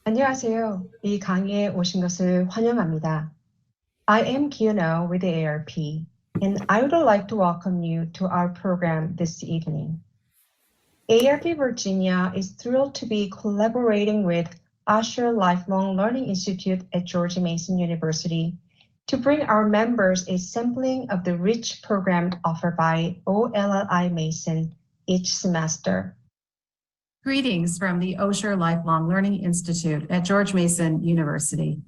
안녕하세요. 이 강의에 오신 것을 환영합니다. I am Kiyono with the ARP, and I would like to welcome you to our program this evening. ARP Virginia is thrilled to be collaborating with Usher Lifelong Learning Institute at George Mason University to bring our members a sampling of the rich program offered by OLLI Mason each semester. Greetings from the Osher Lifelong Learning Institute at George Mason University.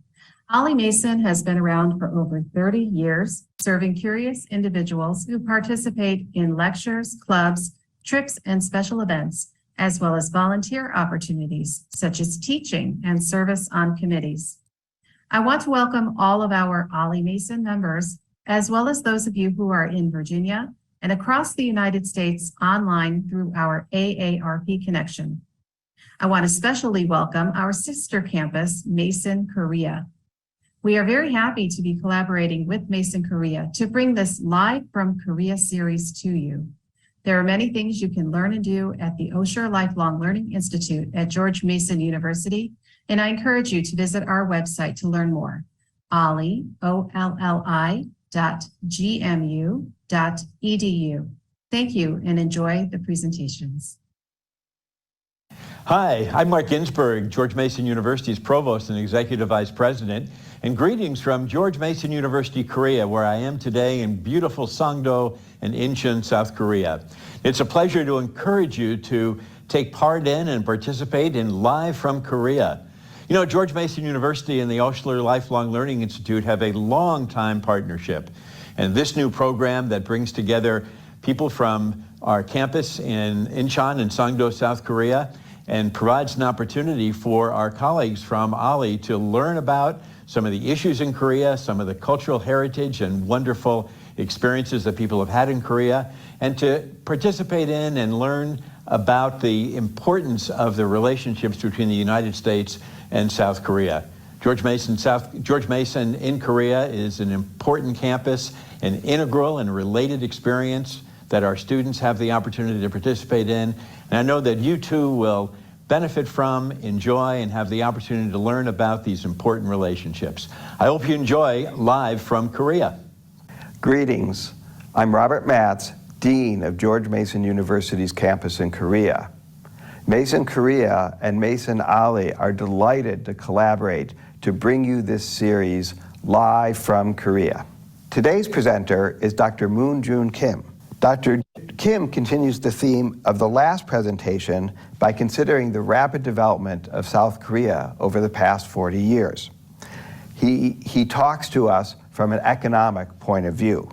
OLLI Mason has been around for over 30 years, serving curious individuals who participate in lectures, clubs, trips, and special events, as well as volunteer opportunities, such as teaching and service on committees. I want to welcome all of our OLLI Mason members, as well as those of you who are in Virginia and across the United States online through our AARP connection. I want to especially welcome our sister campus, Mason Korea. We are very happy to be collaborating with Mason Korea to bring this Live from Korea series to you. There are many things you can learn and do at the Osher Lifelong Learning Institute at George Mason University, and I encourage you to visit our website to learn more, olli.gmu.edu. Thank you and enjoy the presentations. Hi, I'm Mark Ginsberg, George Mason University's Provost and Executive Vice President, and greetings from George Mason University, Korea, where I am today in beautiful Sangdo and Incheon, South Korea. It's a pleasure to encourage you to take part in and participate in Live from Korea. You know, George Mason University and the Osher Lifelong Learning Institute have a long-time partnership, and this new program that brings together people from our campus in Incheon and Sangdo, South Korea, and provides an opportunity for our colleagues from OLLI to learn about some of the issues in Korea, some of the cultural heritage and wonderful experiences that people have had in Korea, and to participate in and learn about the importance of the relationships between the United States and South Korea. George Mason in Korea is an important campus, an integral and related experience that our students have the opportunity to participate in. And I know that you too will benefit from, enjoy, and have the opportunity to learn about these important relationships. I hope you enjoy Live from Korea. Greetings. I'm Robert Matz, Dean of George Mason University's campus in Korea. Mason Korea and Mason OLLI are delighted to collaborate to bring you this series, Live from Korea. Today's presenter is Dr. Joon Kim. Dr. Kim continues the theme of the last presentation by considering the rapid development of South Korea over the past 40 years. He talks to us from an economic point of view.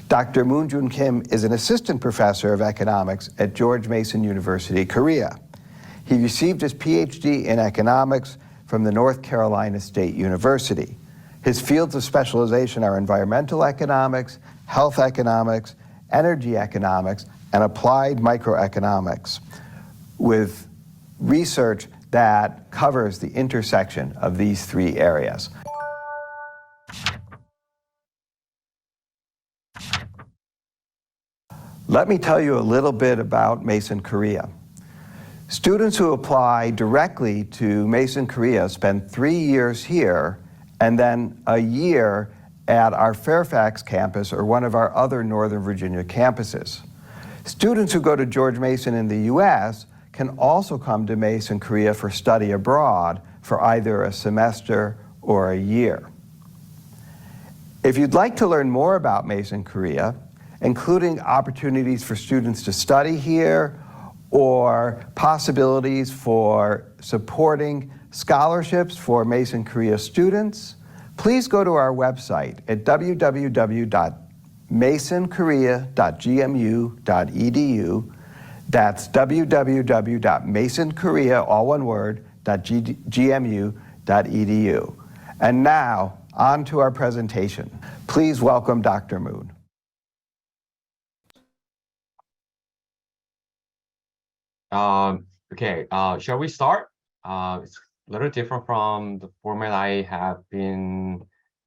Dr. Joon Kim is an assistant professor of economics at George Mason University, Korea. He received his PhD in economics from the North Carolina State University. His fields of specialization are environmental economics, health economics, energy economics, and applied microeconomics, with research that covers the intersection of these three areas. Let me tell you a little bit about Mason Korea. Students who apply directly to Mason Korea spend 3 years here and then a year at our Fairfax campus or one of our other Northern Virginia campuses. Students who go to George Mason in the US can also come to Mason Korea for study abroad for either a semester or a year. If you'd like to learn more about Mason Korea, including opportunities for students to study here or possibilities for supporting scholarships for Mason Korea students, please go to our website at www.masonkorea.gmu.edu. That's www.masonkorea, all one word, .gmu.edu. And now, on to our presentation. Please welcome Dr. Moon. Shall we start? it's a little different from the format I have been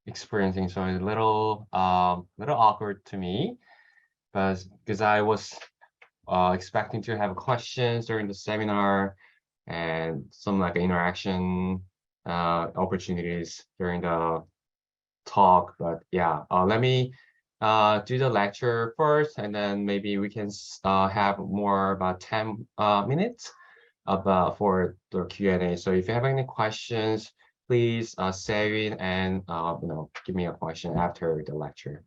experiencing, so it's a little awkward to me, but because I was expecting to have questions during the seminar and some like interaction opportunities during the talk. But yeah, let me do the lecture first, and then maybe we can have more about 10 minutes about for the Q&A. So if you have any questions, please say it and give me a question after the lecture.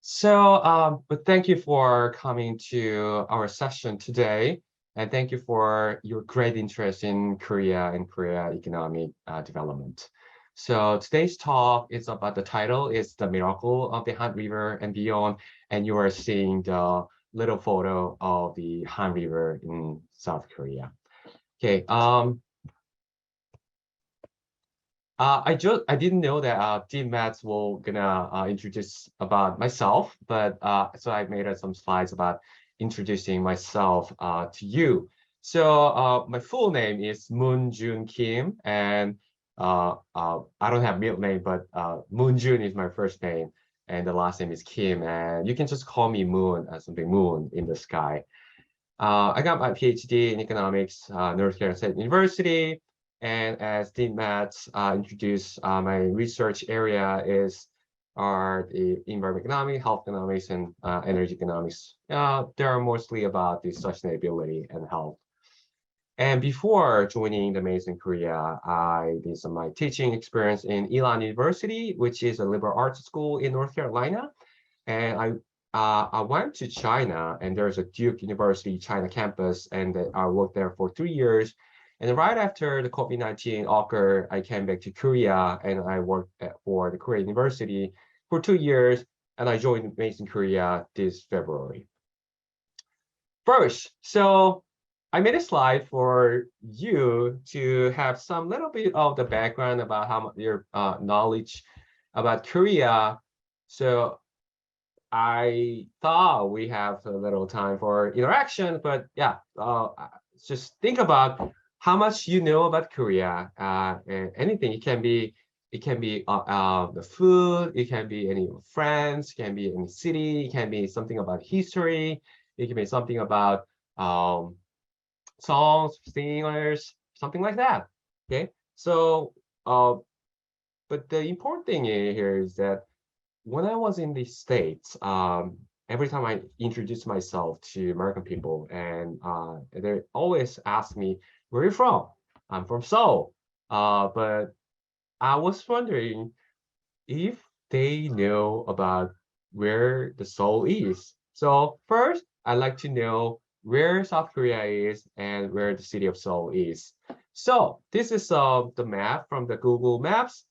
So, but thank you for coming to our session today, and thank you for your great interest in Korea and Korea economic development. So today's talk is about the title is The Miracle of the Han River and Beyond, and you are seeing the little photo of the Han River in South Korea. Okay. I didn't know that Dean Matt will gonna introduce about myself, but so I made some slides about introducing myself to you. So my full name is Joon Kim, and I don't have middle name, but Joon is my first name, and the last name is Kim, and you can just call me Moon, something Moon in the sky. I got my PhD in economics, North Carolina State University. And as Dean Matt introduced, my research area is the environment economics, health economics, and energy economics. They are mostly about the sustainability and health. And before joining the Mason Korea, I did some of my teaching experience in Elon University, which is a liberal arts school in North Carolina. And I went to China, and there's a Duke University China campus, and I worked there for 3 years. And right after the COVID-19 occurred, I came back to Korea, and I worked for the Korea University for 2 years, and I joined Mason Korea this February. First, so I made a slide for you to have some little bit of the background about how much your knowledge about Korea. So I thought we have a little time for interaction, but yeah, just think about how much you know about Korea. Anything. It can be the food. It can be any friends. It can be any city. It can be something about history. It can be something about songs, singers, something like that. Okay. So, but the important thing here is that when I was in the States, every time I introduce myself to American people, and they always ask me, "Where are you from?" I'm from Seoul. But I was wondering if they know about where the Seoul is. So first, I'd like to know where South Korea is and where the city of Seoul is. So this is the map from the Google Maps.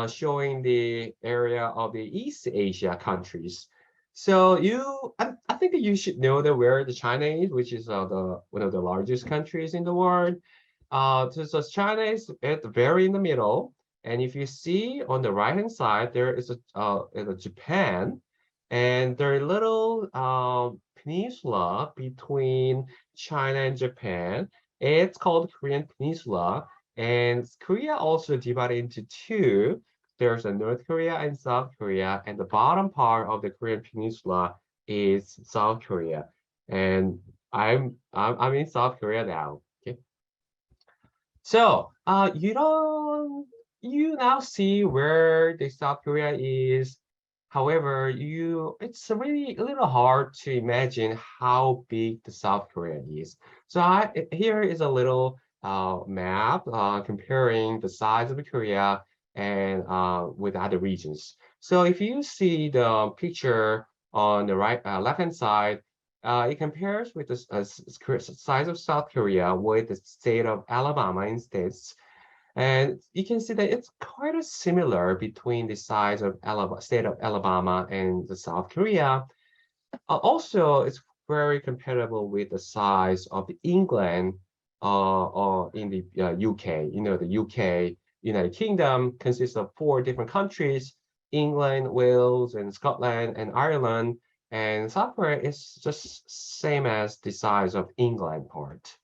Showing the area of the East Asia countries. So I think that you should know that where the China is, which is one of the largest countries in the world. So China is at the very in the middle, and if you see on the right hand side, there is a Japan, and there are little peninsula between China and Japan. It's called Korean Peninsula. And Korea also divided into two. There's a North Korea and South Korea, and the bottom part of the Korean Peninsula is South Korea. And I'm in South Korea now. Okay. So you now see where the South Korea is. However, it's really a little hard to imagine how big the South Korea is. So here is a little map comparing the size of Korea and with other regions. So if you see the picture on the right left-hand side, it compares with the size of South Korea with the state of Alabama in states. And you can see that it's quite similar between the size of state of Alabama and the South Korea. Also, it's very compatible with the size of England or in the UK. You know, the UK, United Kingdom, consists of 4 different countries: England, Wales, and Scotland, and Ireland. And South Korea is just same as the size of England part.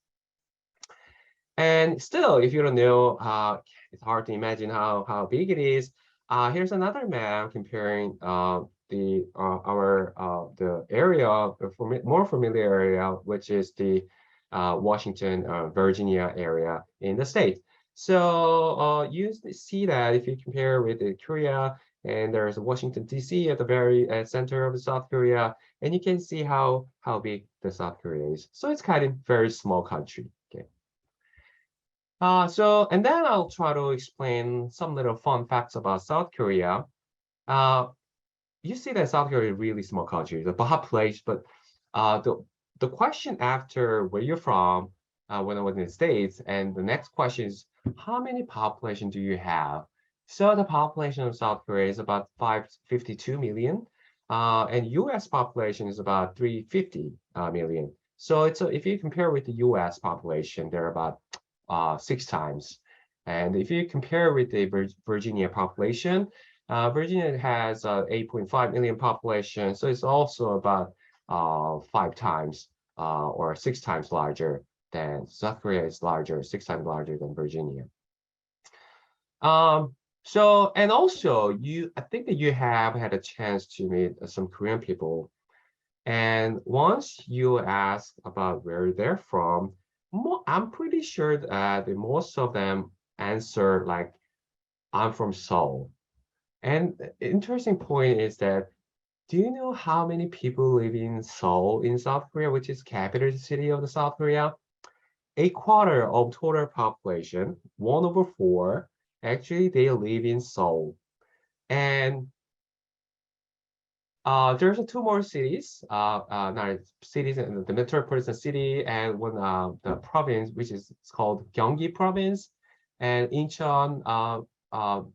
And still, if you don't know, it's hard to imagine how big it is. Here's another map comparing the area, more familiar area, which is the Washington, Virginia area in the state. So you see that if you compare with Korea, and there's Washington, D.C. at the very center of South Korea, and you can see how big the South Korea is. So it's kind of very small country. Okay. And then I'll try to explain some little fun facts about South Korea. You see that South Korea is a really small country, the population, but the question after where you're from, when I was in the States, and the next question is, how many population do you have? So the population of South Korea is about 552 million, and US population is about 350 million. So if you compare with the US population, they're about 6 times. And if you compare with the Virginia population, Virginia has 8.5 million population, so it's also about 5 times or 6 times larger than South Korea is larger, 6 times larger than Virginia. And also I think that you have had a chance to meet some Korean people. And once you ask about where they're from, I'm pretty sure that most of them answer like, I'm from Seoul. And the interesting point is that, do you know how many people live in Seoul in South Korea, which is capital city of the South Korea? A quarter of total population, 1/4, actually they live in Seoul. And there's 2 more cities, not cities, the metropolitan city and one the province, which is called Gyeonggi province, and Incheon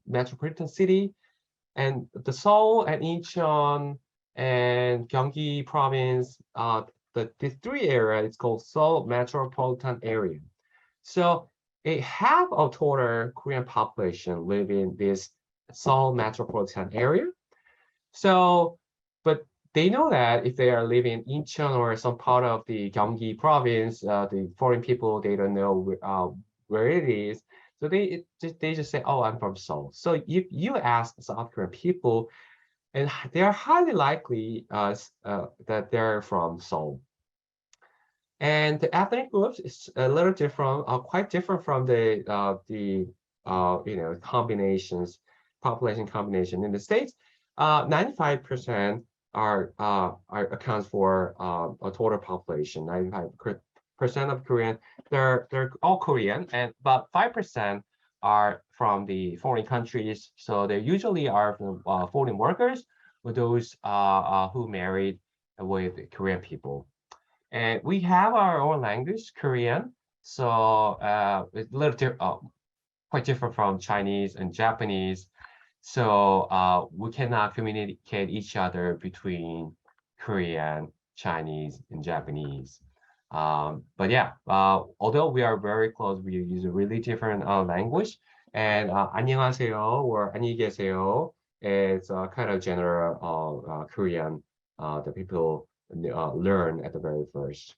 metropolitan city. And the Seoul and Incheon and Gyeonggi province, the 3 area, it's called Seoul metropolitan area. So a half of total Korean population live in this Seoul metropolitan area. So, but they know that if they are living in Incheon or some part of the Gyeonggi province, the foreign people, they don't know where it is. So they just say, oh, I'm from Seoul. So if you ask South Korean people, and they are highly likely that they're from Seoul. And the ethnic groups is a little different, quite different from the combinations, population combination in the States. 95% accounts for a total population. 95% of Korean, they're all Korean, and about 5% are from the foreign countries. So they usually are from foreign workers or those who married with Korean people. And we have our own language, Korean. So it's a little quite different from Chinese and Japanese. So we cannot communicate each other between Korean, Chinese, and Japanese. But yeah, although we are very close, we use a really different language. And 안녕하세요 or 안녕히 계세요 is kind of general Korean that people learn at the very first.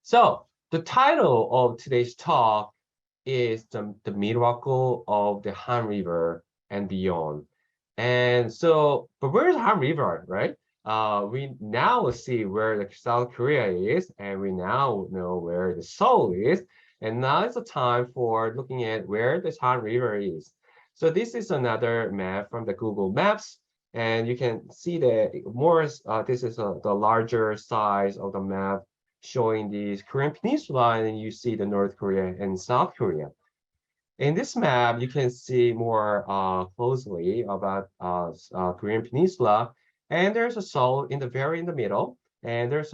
So the title of today's talk is the miracle of the Han River and beyond. And so, but where's Han River, right? We now see where the South Korea is, and we now know where the Seoul is. And now it's the time for looking at where the Han River is. So this is another map from the Google Maps. And you can see that this is the larger size of the map showing the Korean Peninsula, and you see the North Korea and South Korea. In this map, you can see more closely about Korean Peninsula, and there's a Seoul in the middle, and there's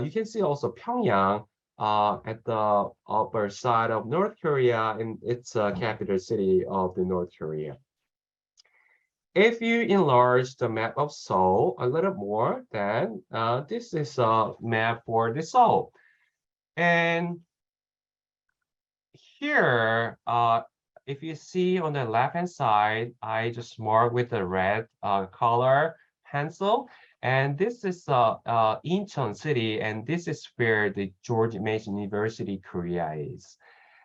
you can see also Pyongyang at the upper side of North Korea, and it's a capital city of the North Korea. If you enlarge the map of Seoul a little more, then this is a map for the Seoul. And here, if you see on the left-hand side, I just marked with the red color pencil. And this is Incheon city, and this is where the George Mason University Korea is.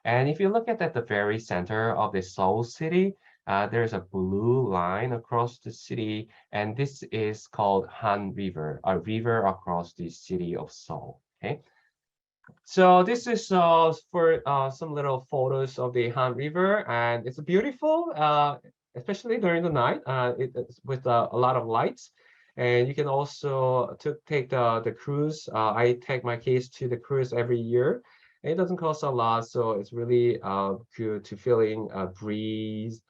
And if you look at the very center of the Seoul city, there's a blue line across the city, and this is called Han River, a river across the city of Seoul. Okay. So this is for some little photos of the Han River, and it's beautiful, especially during the night. It's with a lot of lights, and you can also take the cruise. I take my kids to the cruise every year. It doesn't cost a lot, so it's really good to feeling a breeze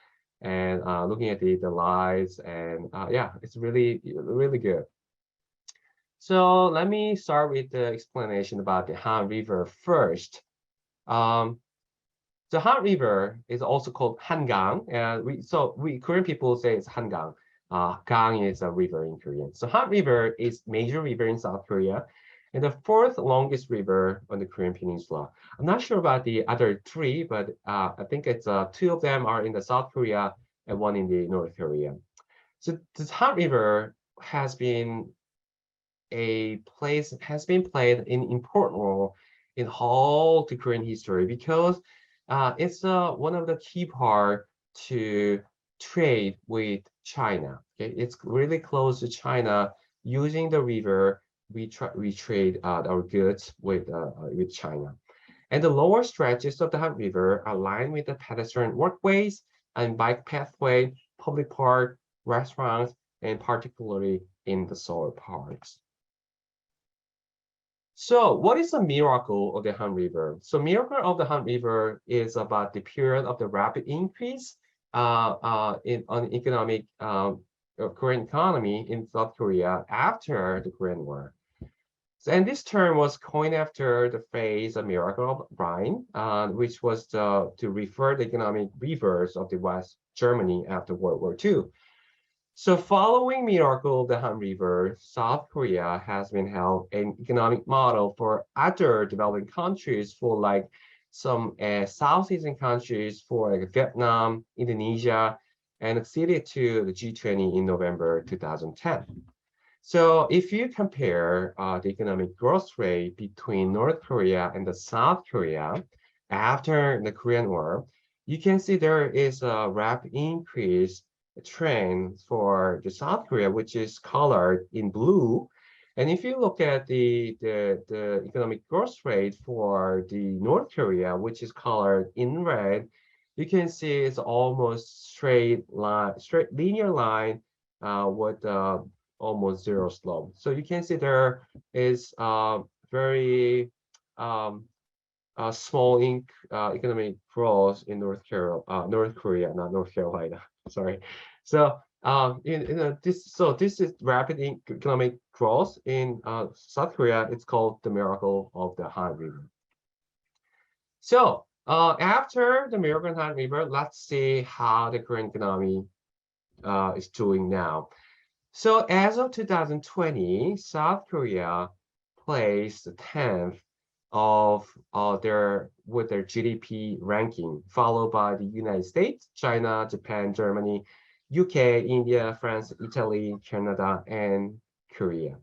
and looking at the lights, and yeah, it's really good. So let me start with the explanation about the Han River first. The Han River is also called Hangang, and we Korean people say it's Hangang. Gang is a river in Korean. So Han River is major river in South Korea, and the fourth longest river on the Korean Peninsula. I'm not sure about the other three, but I think it's two of them are in the South Korea and one in the North Korea. So the Han River has been played an important role in all the Korean history because it's one of the key part to trade with China. Okay, it's really close to China. Using the river, we trade our goods with China. And the lower stretches of the Han River are lined with the pedestrian walkways and bike pathway, public park, restaurants, and particularly in the solar parks. So what is the miracle of the Han River? So miracle of the Han River is about the period of the rapid increase on economic Korean economy in South Korea after the Korean War. So, and this term was coined after the phrase "a miracle of Rhine," which was to refer the economic rebirth of the West Germany after World War II. So following miracle of the Han River, South Korea has been held an economic model for other developing countries for like some South Asian countries for like Vietnam, Indonesia, and acceded to the G20 in November 2010. So if you compare the economic growth rate between North Korea and the South Korea after the Korean War, you can see there is a rapid increase trend for the South Korea, which is colored in blue. And if you look at the economic growth rate for the North Korea, which is colored in red, you can see it's almost straight linear line with almost zero slope. So you can see there is very small economic growth in North Korea, not North Carolina. Sorry. So this is rapid economic growth in South Korea. It's called the miracle of the Han River. So after the miracle of the Han River, let's see how the Korean economy is doing now. So as of 2020, South Korea placed 10th with their GDP ranking, followed by the United States, China, Japan, Germany, UK, India, France, Italy, Canada, and Korea.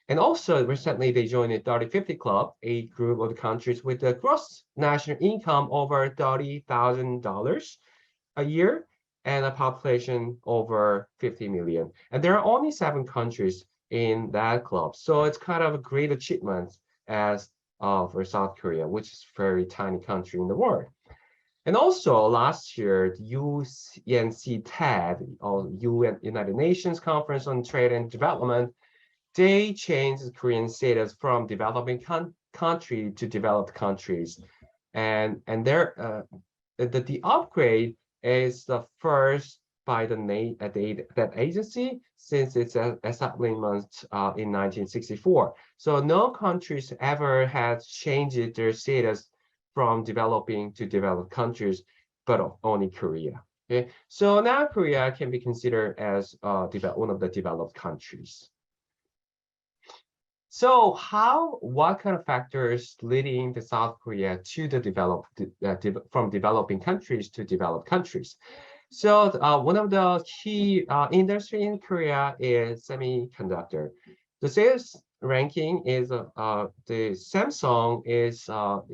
And also recently they joined the 30-50 Club, a group of countries with a gross national income over $30,000 a year and a population over 50 million. And there are only 7 countries in that club. So it's kind of a great achievement as for South Korea, which is a very tiny country in the world. And also last year, the UNCTAD, or United Nations Conference on Trade and Development, they changed the Korean status from developing country to developed countries. And the upgrade is the first by that agency since its establishment in 1964. So no countries ever had changed their status from developing to developed countries, but only Korea. Okay, so now Korea can be considered as one of the developed countries. So what kind of factors leading the South Korea to the from developing countries to developed countries? So one of the key industry in Korea is semiconductor. The sales ranking is the Samsung is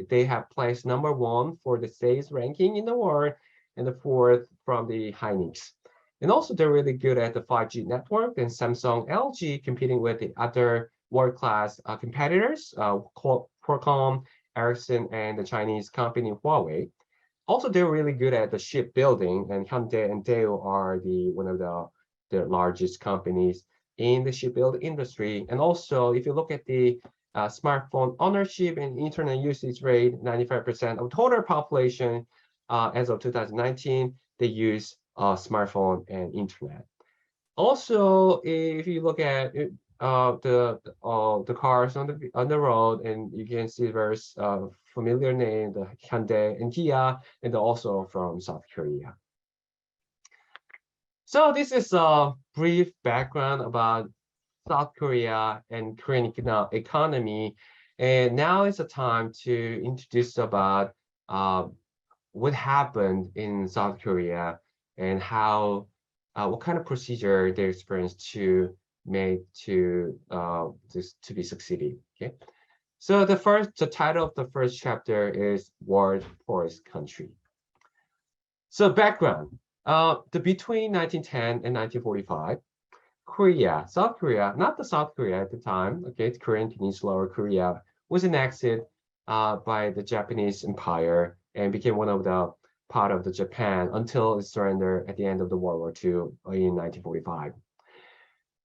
they have placed #1 for the sales ranking in the world, and the 4th from the Hynix. And also they're really good at the 5G network, and Samsung, LG competing with the other world-class competitors, Qualcomm, Ericsson, and the Chinese company Huawei. Also, they're really good at the shipbuilding, and Hyundai and Daewoo are one of the largest companies in the shipbuilding industry. And also, if you look at the smartphone ownership and internet usage rate, 95% of total population as of 2019, they use smartphone and internet. Also, if you look at the cars on the road, and you can see there's familiar name, the Hyundai and Kia, and also from South Korea. So this is a brief background about South Korea and Korean economy. And now is the time to introduce about what happened in South Korea and how what kind of procedure they experienced to make to be succeeding. Okay, so the title of the first chapter is World Poorest Country. So background: between 1910 and 1945, South Korea, not the South Korea at the time, okay, the Korean Peninsula or Korea, was annexed by the Japanese Empire and became one of the part of the Japan until its surrender at the end of the World War II in 1945.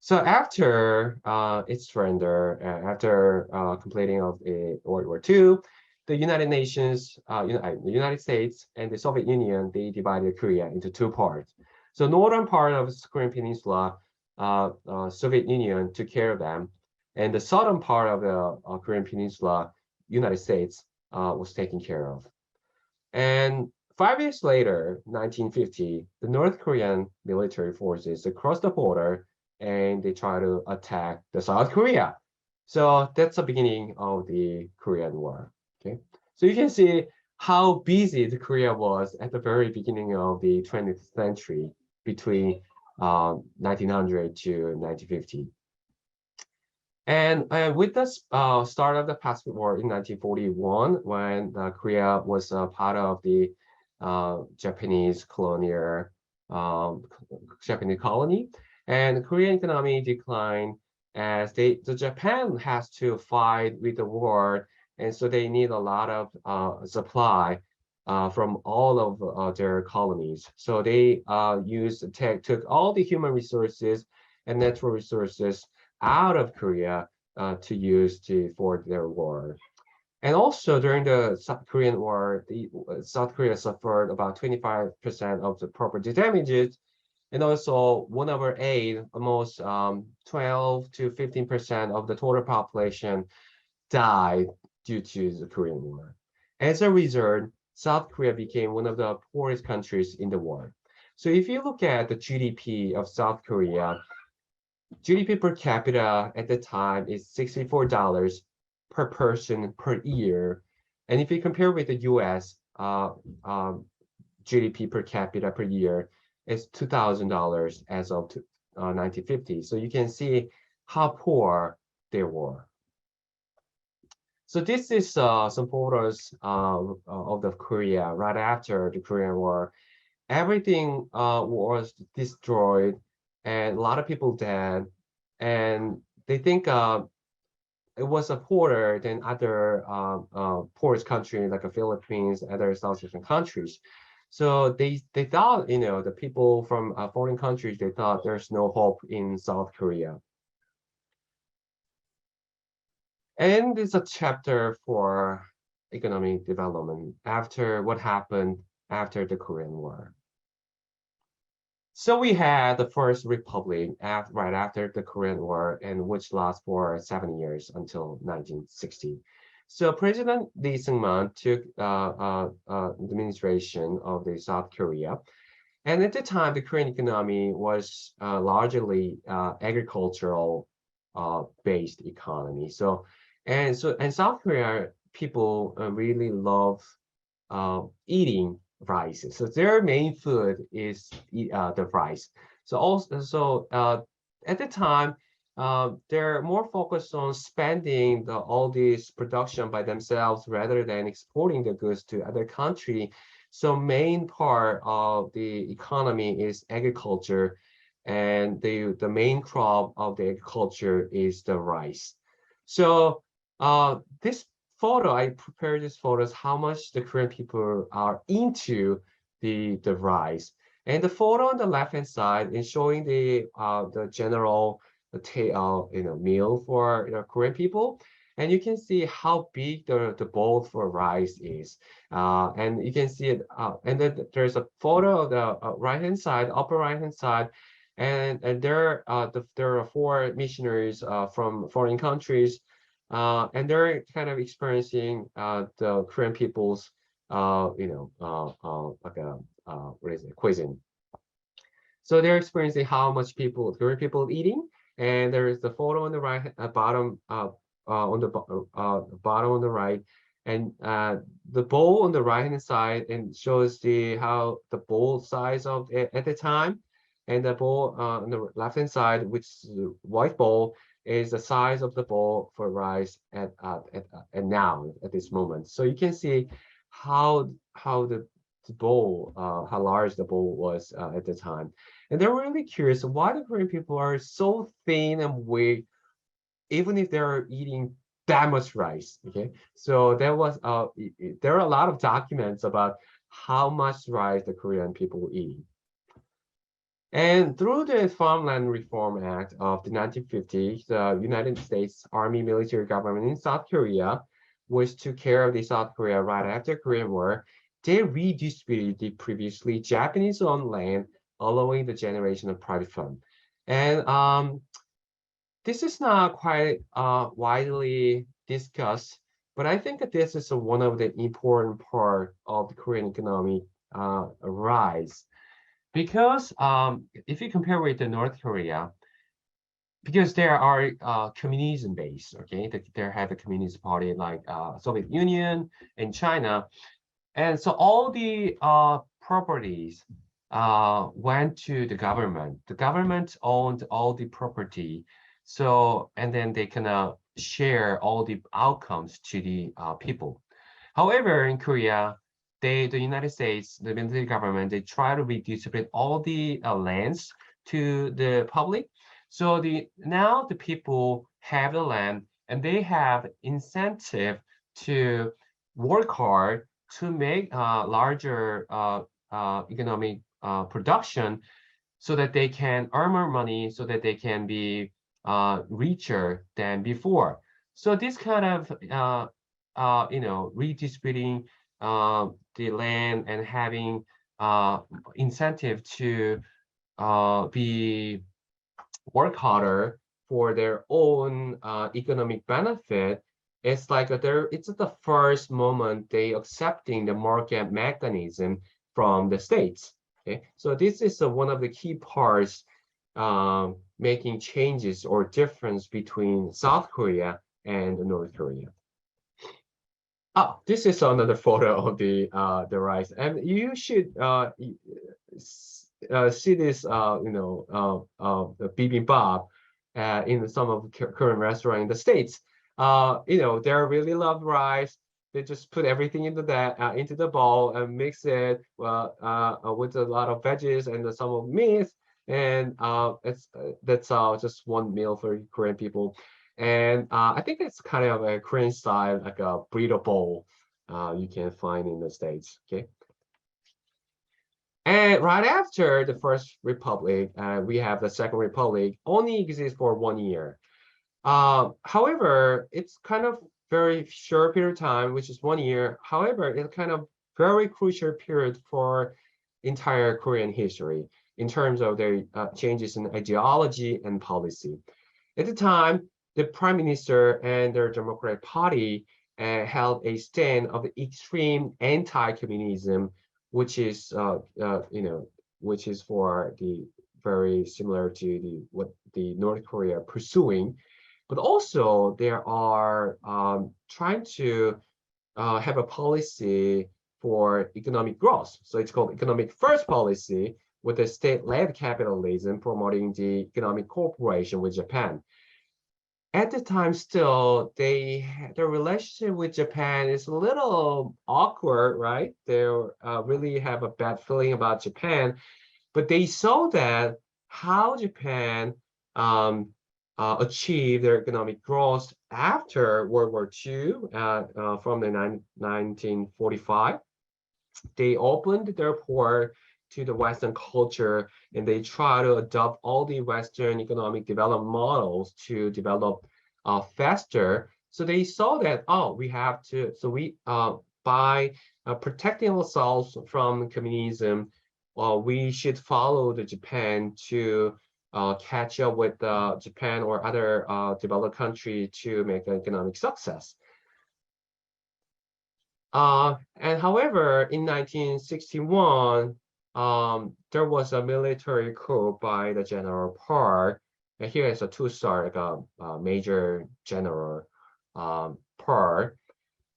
So after its surrender, after completing of World War II, the United Nations, the United States and the Soviet Union, they divided Korea into two parts. So northern part of the Korean Peninsula, Soviet Union took care of them, and the southern part of the Korean Peninsula, United States, was taken care of. And 5 years later, 1950, the North Korean military forces crossed the border and they try to attack the South Korea. So that's the beginning of the Korean War. Okay, so you can see how busy the Korea was at the very beginning of the 20th century between 1900 to 1950. And with the start of the Pacific War in 1941, when Korea was part of the Japanese colonial Japanese colony, and Korean economy declined as the Japan has to fight with the war, and so they need a lot of supply from all of their colonies. So they took all the human resources and natural resources out of Korea to use for their war. And also during the South Korean War, South Korea suffered about 25% of the property damages, and also 1/8, almost 12 to 15% of the total population died due to the Korean War. As a result, South Korea became one of the poorest countries in the world. So if you look at the GDP of South Korea, GDP per capita at the time is $64 per person per year. And if you compare with the US, GDP per capita per year is $2,000 as of 1950. So you can see how poor they were. So this is some photos of the Korea right after the Korean War. Everything was destroyed, and a lot of people died, and they think it was poorer than other poorest countries like the Philippines, other South Asian countries. So they thought, the people from foreign countries, they thought there's no hope in South Korea. And it's a chapter for economic development after what happened after the Korean War. So we had the first republic right after the Korean War, and which lasted for 7 years until 1960. So President Lee Seung-man took the administration of the South Korea. And at the time, the Korean economy was largely agricultural based economy. And South Korea people really love eating rice. So their main food is the rice. So at the time, they're more focused on spending all this production by themselves rather than exporting the goods to other country. So main part of the economy is agriculture, and the main crop of the agriculture is the rice. So this photo, I prepared this photo, is how much the Korean people are into the rice. And the photo on the left-hand side is showing the general meal for Korean people, and you can see how big the bowl for rice is, and you can see it. And then there's a photo of the right-hand side, upper right-hand side, and there are four missionaries from foreign countries, and they're kind of experiencing the Korean people's like a what is it, cuisine. So they're experiencing how much Korean people eating, and there is the photo on the right bottom on the bottom on the right, and the bowl on the right hand side and shows how the bowl size of it at the time, and the bowl on the left hand side, which is the white bowl, is the size of the bowl for rice at now at this moment. So you can see how the bowl, how large the bowl was at the time. And they're really curious why the Korean people are so thin and weak, even if they're eating that much rice. Okay, so there are a lot of documents about how much rice the Korean people were eating. And through the Farmland Reform Act of the 1950s, the United States Army military government in South Korea, which took care of the South Korea right after Korean War, they redistributed the previously Japanese-owned land, allowing the generation of private fund. And this is not quite widely discussed, but I think that this is one of the important part of the Korean economic rise. Because if you compare with the North Korea, because there are communism based, okay, there have a communist party like Soviet Union and China, and so all the properties went to the government. The government owned all the property, so and then they can share all the outcomes to the people. However, in Korea, the United States, the military government, they try to redistribute all the lands to the public. So now the people have the land, and they have incentive to work hard to make larger economic production, so that they can earn more money, so that they can be richer than before. So this kind of redistributing the land and having incentive to be work harder for their own economic benefit. It's like it's the first moment they accepting the market mechanism from the states. Okay, so this is one of the key parts making changes or difference between South Korea and North Korea. Oh, this is another photo of the rice, and you should see this the bibimbap in some of the Korean restaurants in the States. They really love rice. They just put everything into the bowl and mix it with a lot of veggies and some of meat, and that's just one meal for Korean people. And I think it's kind of a Korean style, like a burrito bowl you can find in the States. Okay. And right after the First Republic, we have the Second Republic, only exists for 1 year. However, it's kind of very short period of time, which is 1 year. However, it's kind of very crucial period for entire Korean history in terms of their changes in ideology and policy. At the time, the prime minister and their Democratic Party held a stand of the extreme anti-communism, which is which is for the very similar to what the North Korea are pursuing. But also they are trying to have a policy for economic growth. So it's called economic first policy, with a state-led capitalism promoting the economic cooperation with Japan. at the time still, their relationship with Japan is a little awkward, right? They really have a bad feeling about Japan, but they saw that how Japan achieved their economic growth after World War II, from the 1945. They opened their port to the Western culture, and they try to adopt all the Western economic development models to develop faster. So they saw that, oh, we have to, so we, by protecting ourselves from communism, we should follow the Japan to catch up with Japan or other developed country to make an economic success. And however, in 1961, there was a military coup by the General Park. And here is a two-star, like a major general Park,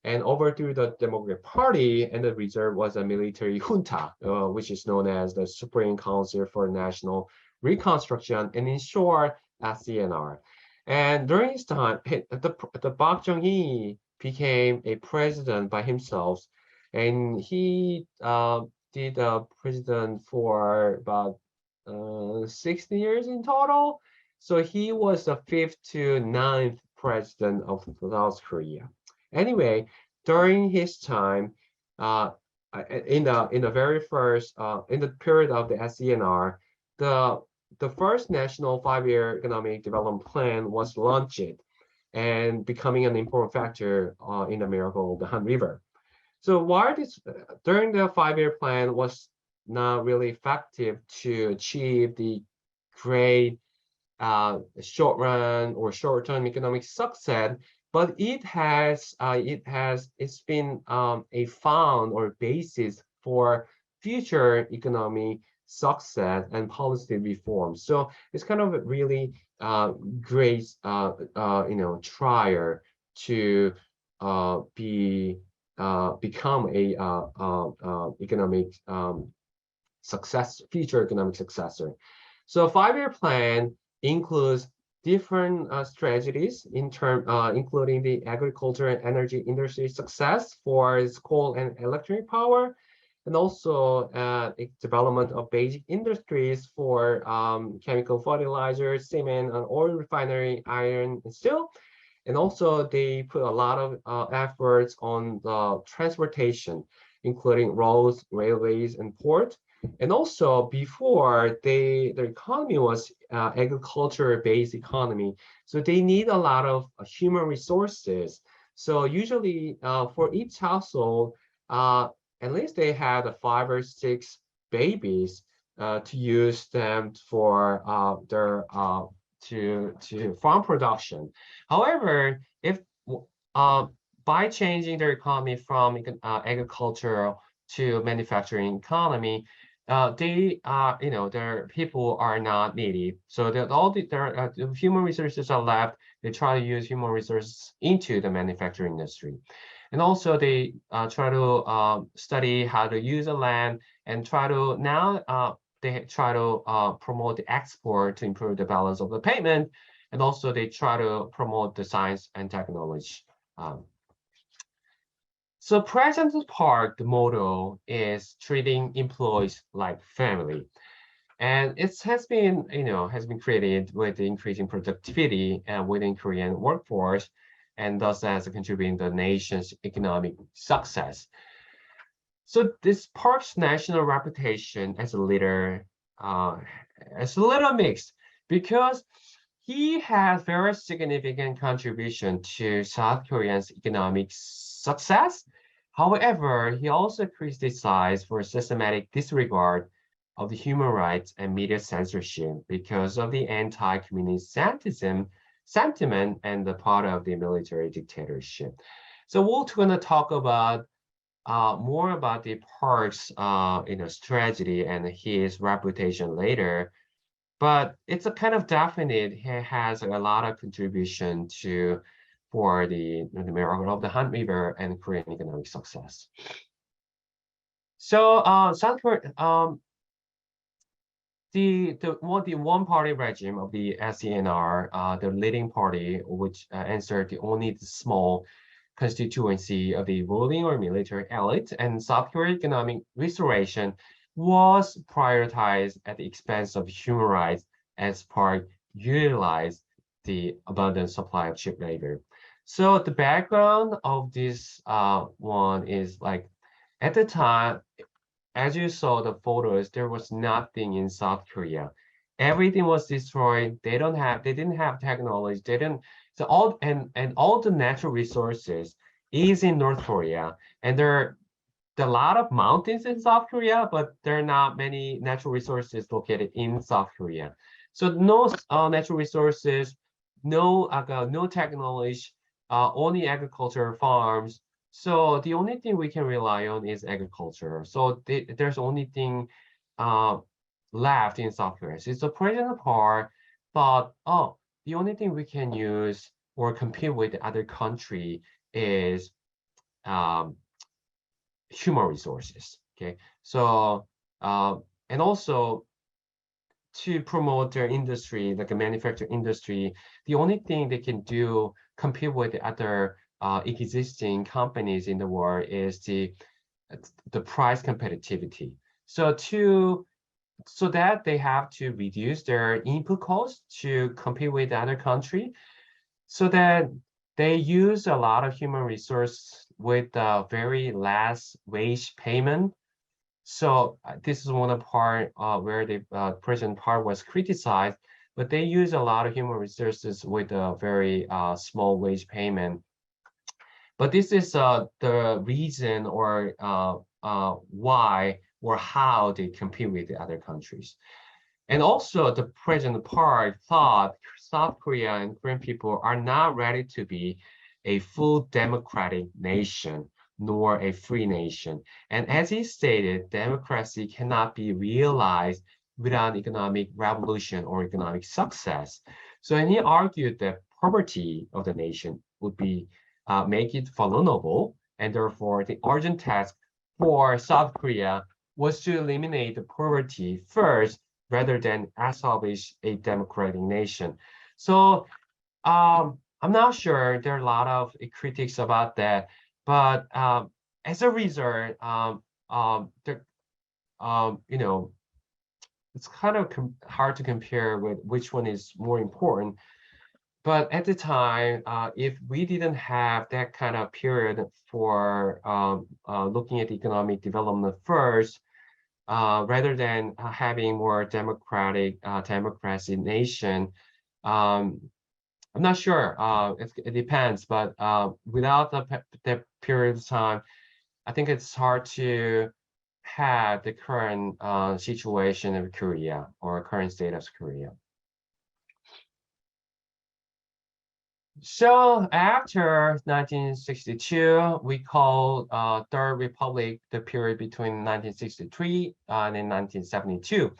and overthrew the Democratic Party, and the result was a military junta, which is known as the Supreme Council for National Reconstruction, and in short, SCNR. And during his time, the Park Chung-hee became a president by himself, and he did president for about 60 years in total. So he was the 5th to 9th president of South Korea. Anyway, during his time, in the very first in the period of the SCNR, the first national 5-year economic development plan was launched, and becoming an important factor in the miracle of the Han River. So while this during the 5-year plan was not really effective to achieve the great short run or short term economic success, but it's been a found or basis for future economic success and policy reform. So it's kind of a really great trial to become a economic future economic successor. So 5-year plan includes different strategies including the agriculture and energy industry success for its coal and electric power, and also development of basic industries for chemical fertilizers, cement, and oil refinery, iron and steel. And also they put a lot of efforts on the transportation, including roads, railways, and ports. And also before the economy was agriculture-based economy, so they need a lot of human resources. So usually for each household, at least they had 5 or 6 babies to use them for their to farm production. However, if by changing their economy from agricultural to manufacturing economy, their people are not needy. So that all their human resources are left. They try to use human resources into the manufacturing industry. And also they try to study how to use the land, and try to they try to promote the export to improve the balance of the payment. And also they try to promote the science and technology. So President Park, the motto is treating employees like family. And it has been created with the increasing productivity within Korean workforce, and thus as contributing to the nation's economic success. So this Park's national reputation as a leader is a little mixed, because he has very significant contribution to South Korea's economic success. However, he also criticized for systematic disregard of the human rights and media censorship because of the anti-communist sentiment and the part of the military dictatorship. So we're going to talk about more about the Park's strategy and his reputation later. But it's a kind of definite, he has a lot of contribution for the miracle of the Han River and Korean economic success. So South Korea, the one-party regime of the SENR, the leading party, which answered only the small constituency of the ruling or military elite, and South Korea economic restoration was prioritized at the expense of human rights as part utilized the abundant supply of cheap labor. So the background of this one is like, at the time, as you saw the photos, there was nothing in South Korea. Everything was destroyed. They didn't have technology. They didn't. So all the natural resources is in North Korea, and there are a lot of mountains in South Korea, but there are not many natural resources located in South Korea. So no natural resources, no technology, only agriculture farms. So the only thing we can rely on is agriculture. So there's only thing left in South Korea. So the president part thought, oh, the only thing we can use or compete with the other country is human resources. Okay, so and also to promote their industry, like a manufacturing industry, the only thing they can do compete with the other existing companies in the world is the price competitivity. So that they have to reduce their input costs to compete with the other country, so that they use a lot of human resource with very less wage payment. So this is one of the part where the president part was criticized, but they use a lot of human resources with a very small wage payment. But this is the reason or why or how they compete with the other countries. And also the president part thought South Korea and Korean people are not ready to be a full democratic nation, nor a free nation. And as he stated, democracy cannot be realized without economic revolution or economic success. So, and he argued that poverty of the nation would be make it vulnerable, and therefore the urgent task for South Korea was to eliminate the poverty first, rather than establish a democratic nation. So I'm not sure, there are a lot of critics about that, but as a result, you know, it's kind of hard to compare with which one is more important. But at the time, if we didn't have that kind of period for looking at economic development first, rather than having more democracy nation, I'm not sure. It depends, but without the period of time, I think it's hard to have the current situation of Korea or current state of Korea. So after 1962, we call Third Republic the period between 1963 and 1972.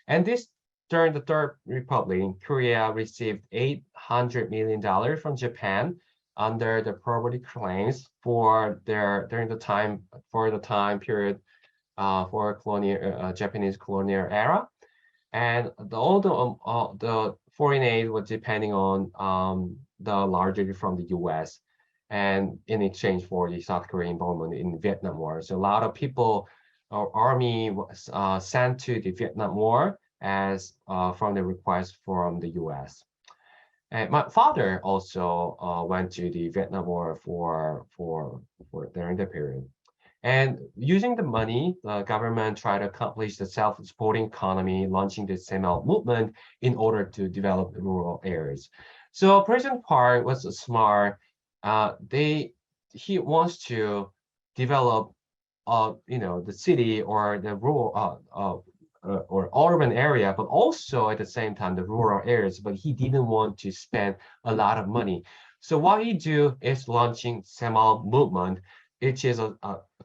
And this during the Third Republic, Korea received $800 million from Japan under the poverty claims for the time period for colonial Japanese colonial era, and all the foreign aid was depending on the largely from the U.S. and in exchange for the South Korean involvement in the Vietnam War. So a lot of people, our army was sent to the Vietnam War as from the request from the U.S. And my father also went to the Vietnam War for during the period. And using the money, the government tried to accomplish the self-supporting economy, launching the Seoul movement in order to develop the rural areas. So President Park was smart. He wants to develop, the city or the rural or urban area, but also at the same time the rural areas. But he didn't want to spend a lot of money. So what he do is launching Seoul movement, which is a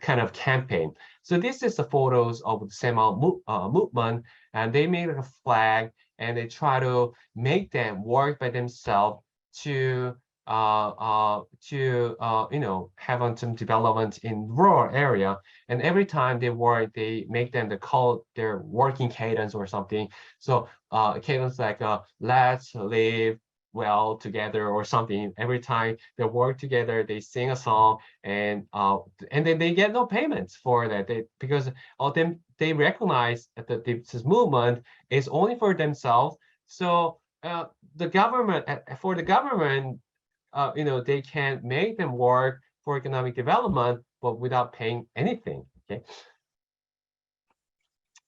kind of campaign. So this is the photos of the Seoul movement, and they made a flag and they try to make them work by themselves to have some development in rural area, and every time they work, they make them call their working cadence or something. So cadence like let's live well together or something. Every time they work together, they sing a song, and then they get no payments for that. Because all them they recognize that this movement is only for themselves. So the government for the government, they can make them work for economic development, but without paying anything. Okay,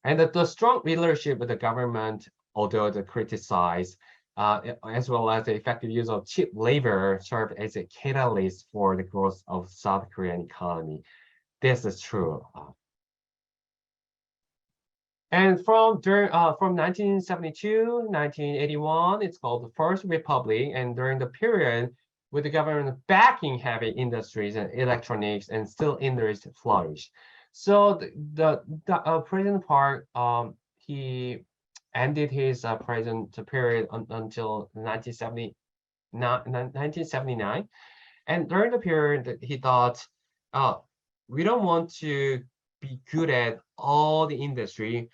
and the strong leadership of the government, although the criticized, as well as the effective use of cheap labor, served as a catalyst for the growth of South Korean economy. This is true. And from 1972, 1981, it's called the First Republic. And during the period with the government backing heavy industries and electronics and steel industry flourish. So President Park, he ended his present period until 1979. And during the period, he thought, we don't want to be good at all the industry.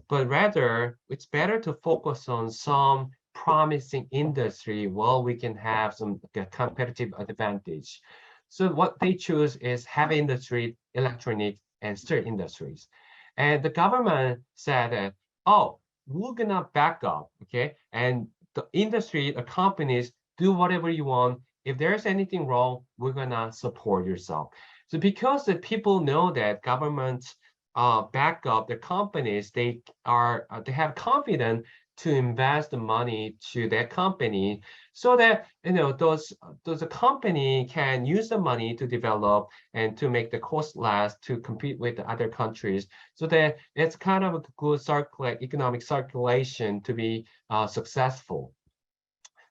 But rather, it's better to focus on some promising industry while we can have some competitive advantage. So what they choose is heavy industry, electronic, and steel industries. And the government said that, oh, we're gonna back up, okay? And the industry, the companies, do whatever you want. If there's anything wrong, we're gonna support yourself. So because the people know that government back up the companies, they have confidence to invest the money to their company, so that those company can use the money to develop and to make the cost less to compete with the other countries, so that it's kind of a good economic circulation to be successful.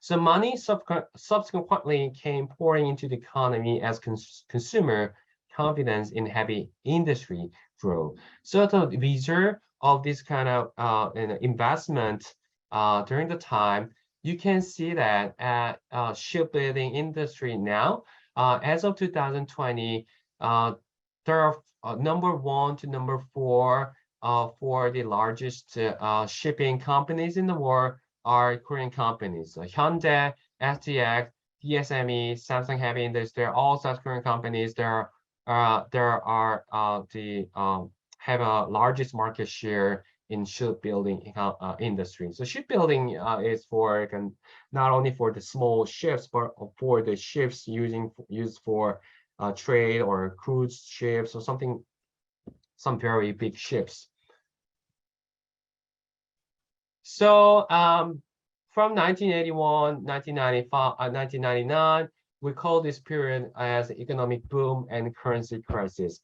So money subsequently came pouring into the economy as consumer confidence in heavy industry grew. So the result of this kind of investment during the time, you can see that at shipbuilding industry now, as of 2020, there are number 1 to number 4 for the largest shipping companies in the world are Korean companies. So Hyundai, STX, DSME, Samsung Heavy Industry, they're all South Korean companies. There are have a largest market share in shipbuilding industry. So shipbuilding is for not only for the small ships, but for the ships used for trade or cruise ships or some very big ships. So from 1981, 1995, 1999, we call this period as economic boom and currency crisis.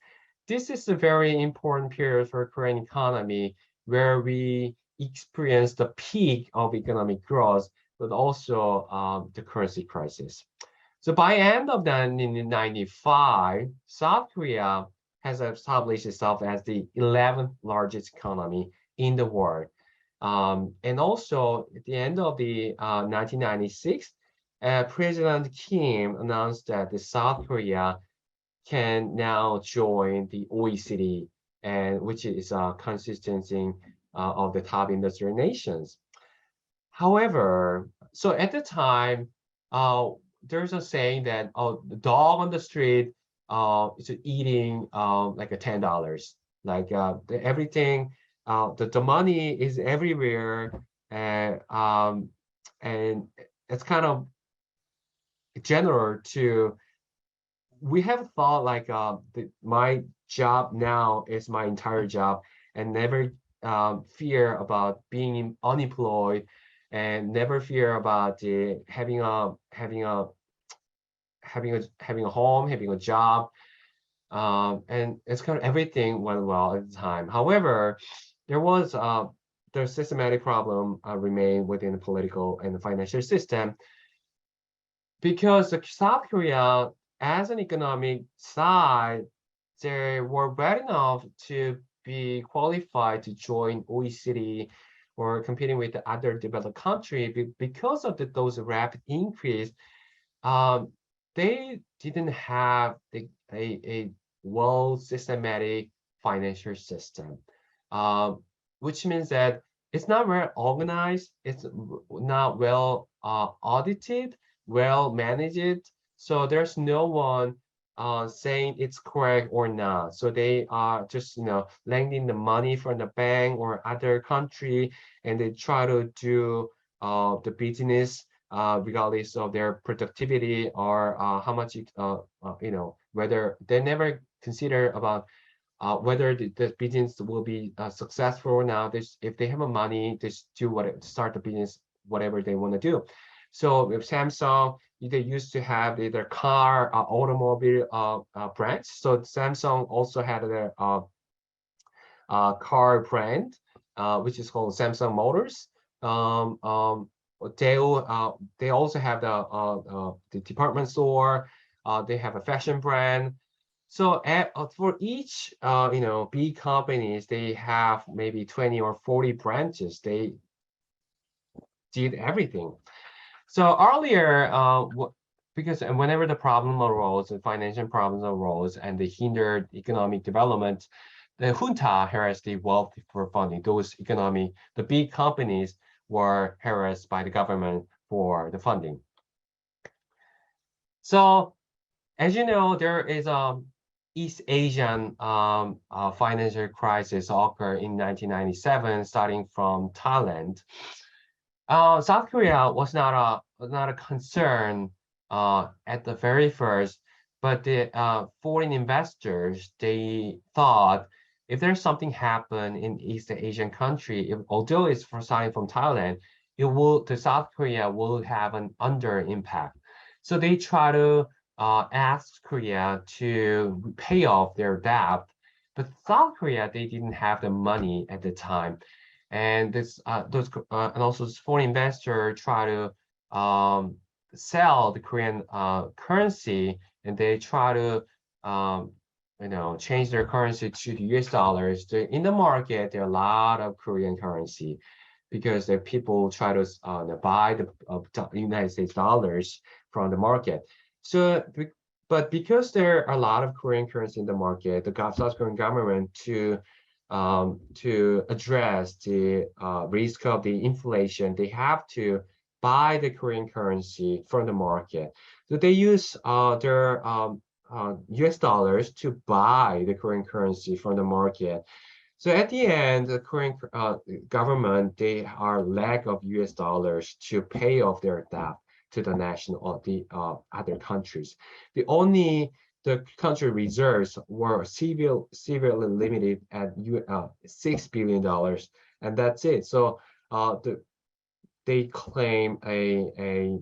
This is a very important period for Korean economy, where we experience the peak of economic growth, but also the currency crisis. So by end of 1995, South Korea has established itself as the 11th largest economy in the world. And also at the end of the 1996, President Kim announced that the South Korea can now join the OECD, and which is consisting of the top industrial nations. However, so at the time, there's a saying that the dog on the street is eating like $10, like everything. The money is everywhere, and it's kind of general to. We have thought like my job now is my entire job, and never fear about being unemployed, and never fear about having a home, having a job, and it's kind of everything went well at the time. However, there was the systematic problem remained within the political and the financial system, because South Korea, as an economic side, they were bad enough to be qualified to join OECD or competing with the other developed country. Because of those rapid increase, they didn't have a well systematic financial system, which means that it's not well organized, it's not well audited, well managed. So there's no one saying it's correct or not. So they are just lending the money from the bank or other country, and they try to do the business regardless of their productivity or how much whether they never consider about whether the business will be successful or not. If they have a money, they start the business, whatever they want to do. So with Samsung, they used to have their car, automobile brands. So Samsung also had their car brand, which is called Samsung Motors. They also have the department store. They have a fashion brand. So for each big companies, they have maybe 20 or 40 branches. They did everything. So earlier, because whenever the problem arose, the financial problems arose, and they hindered economic development, the junta harassed the wealth for funding. The big companies were harassed by the government for the funding. So, as you know, there is East Asian financial crisis occurred in 1997, starting from Thailand. South Korea was not a concern at the very first, but the foreign investors, they thought if there's something happen in East Asian country, although it's starting from Thailand, the South Korea will have an under impact. So they try to ask Korea to pay off their debt, but South Korea, they didn't have the money at the time. And and also foreign investor try to sell the Korean currency, and they try to change their currency to the US dollars. In the market, there are a lot of Korean currency because the people try to buy the United States dollars from the market. So, but because there are a lot of Korean currency in the market, the South Korean government to address the risk of the inflation, they have to buy the Korean currency from the market. So they use their US dollars to buy the Korean currency from the market. So at the end, the Korean government, they are lack of US dollars to pay off their debt to the national or the other countries. The country reserves were severely limited at $6 billion, and that's it. So they claim a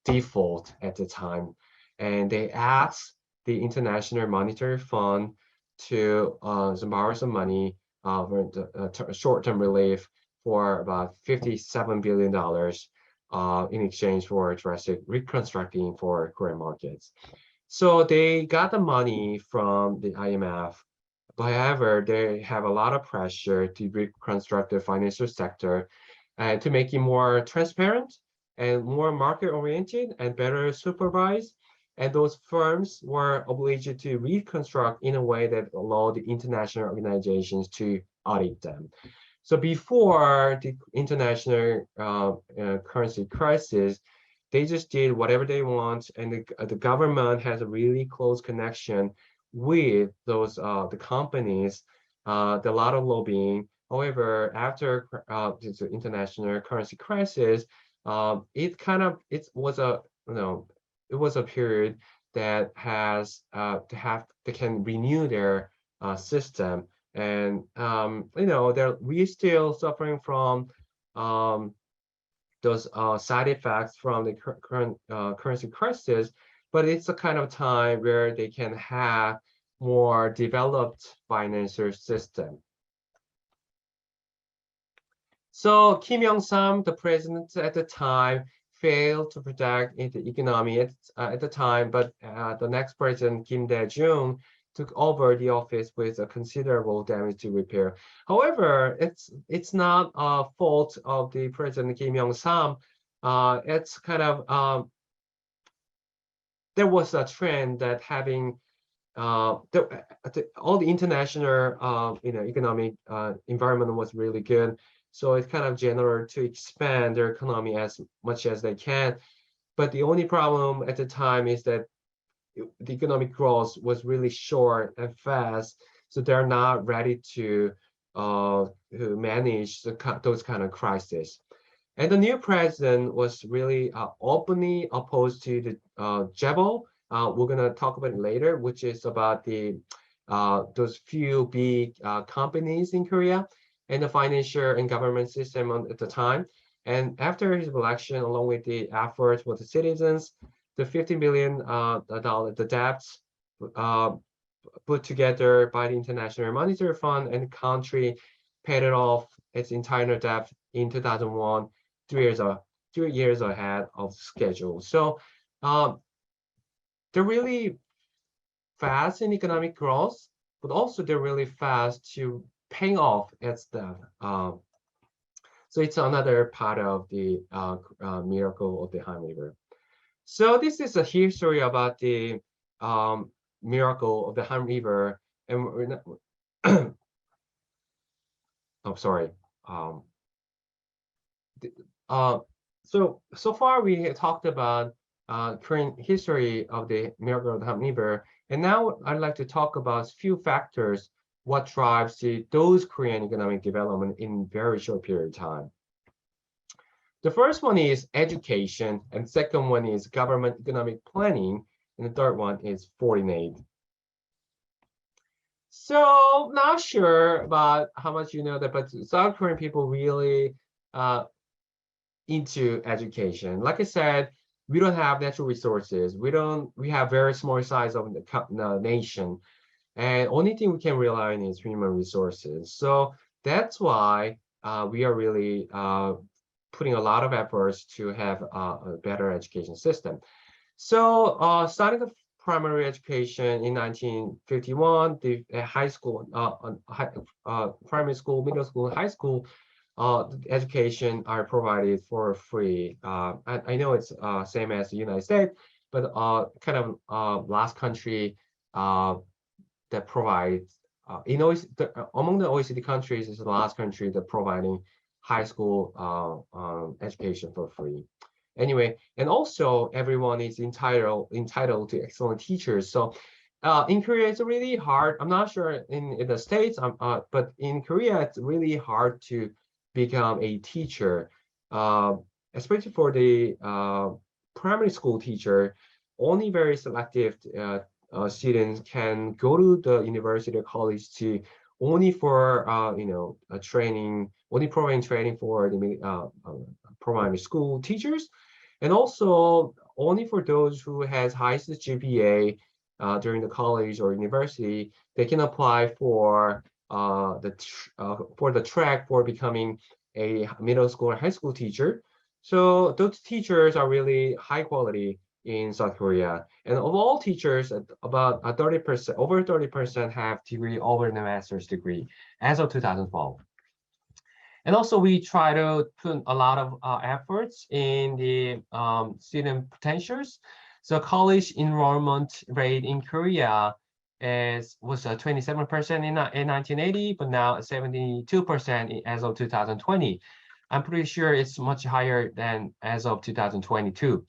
default at the time, and they asked the International Monetary Fund to borrow some money for the short-term relief for about $57 billion in exchange for drastic reconstructing for Korean markets. So they got the money from the IMF. However, they have a lot of pressure to reconstruct the financial sector and to make it more transparent and more market-oriented and better supervised. And those firms were obliged to reconstruct in a way that allowed the international organizations to audit them. So before the international currency crisis, they just did whatever they want, and the government has a really close connection with those the companies, a lot of lobbying. However, after the international currency crisis, it was a period that they can renew their system, and we're still suffering from those side effects from the current currency crisis, but it's a kind of time where they can have more developed financial system. So Kim Young-sam, the president at the time, failed to protect the economy at the time, but the next president, Kim Dae-jung, took over the office with a considerable damage to repair. However, it's not a fault of the president Kim Young-sam. It's kind of there was a trend that having all the international economic environment was really good. So it's kind of general to expand their economy as much as they can. But the only problem at the time is that the economic growth was really short and fast. So they're not ready to manage those kind of crises. And the new president was really openly opposed to the Jebel. We're gonna talk about it later, which is about the those few big companies in Korea and the financial and government system at the time. And after his election, along with the efforts for the citizens, the $15 billion the debts put together by the International Monetary Fund, and the country paid it off its entire debt in 2001, 3 years ahead of schedule. So they're really fast in economic growth, but also they're really fast to paying off its debt. So it's another part of the miracle of the Han River. So this is a history about the miracle of the Han River, and we're not, oh, sorry. So far we talked about current history of the miracle of the Han River, and now I'd like to talk about a few factors what drives those Korean economic development in very short period of time. The first one is education, and second one is government economic planning, and the third one is foreign aid. So not sure about how much you know that, but South Korean people really into education. Like I said, we don't have natural resources. We have very small size of the nation, and only thing we can rely on is human resources. So that's why we are really putting a lot of efforts to have a better education system. So starting the primary education in 1951, the high school, primary school, middle school, high school education are provided for free. I know it's same as the United States, but kind of last country that provides among the OECD countries is the last country that providing high school education for free. Anyway, and also everyone is entitled to excellent teachers. So in Korea, it's really hard. I'm not sure in the States, but in Korea, it's really hard to become a teacher, especially for the primary school teacher. Only very selective students can go to the university or college to only for training, only providing training for the primary school teachers, and also only for those who has highest GPA during the college or university, they can apply for the track for becoming a middle school or high school teacher. So those teachers are really high quality in South Korea, and of all teachers, about 30%, over 30% have degree over the master's degree as of 2012. And also we try to put a lot of efforts in the student potentials. So college enrollment rate in Korea was 27% in 1980, but now 72% as of 2020. I'm pretty sure it's much higher than as of 2022.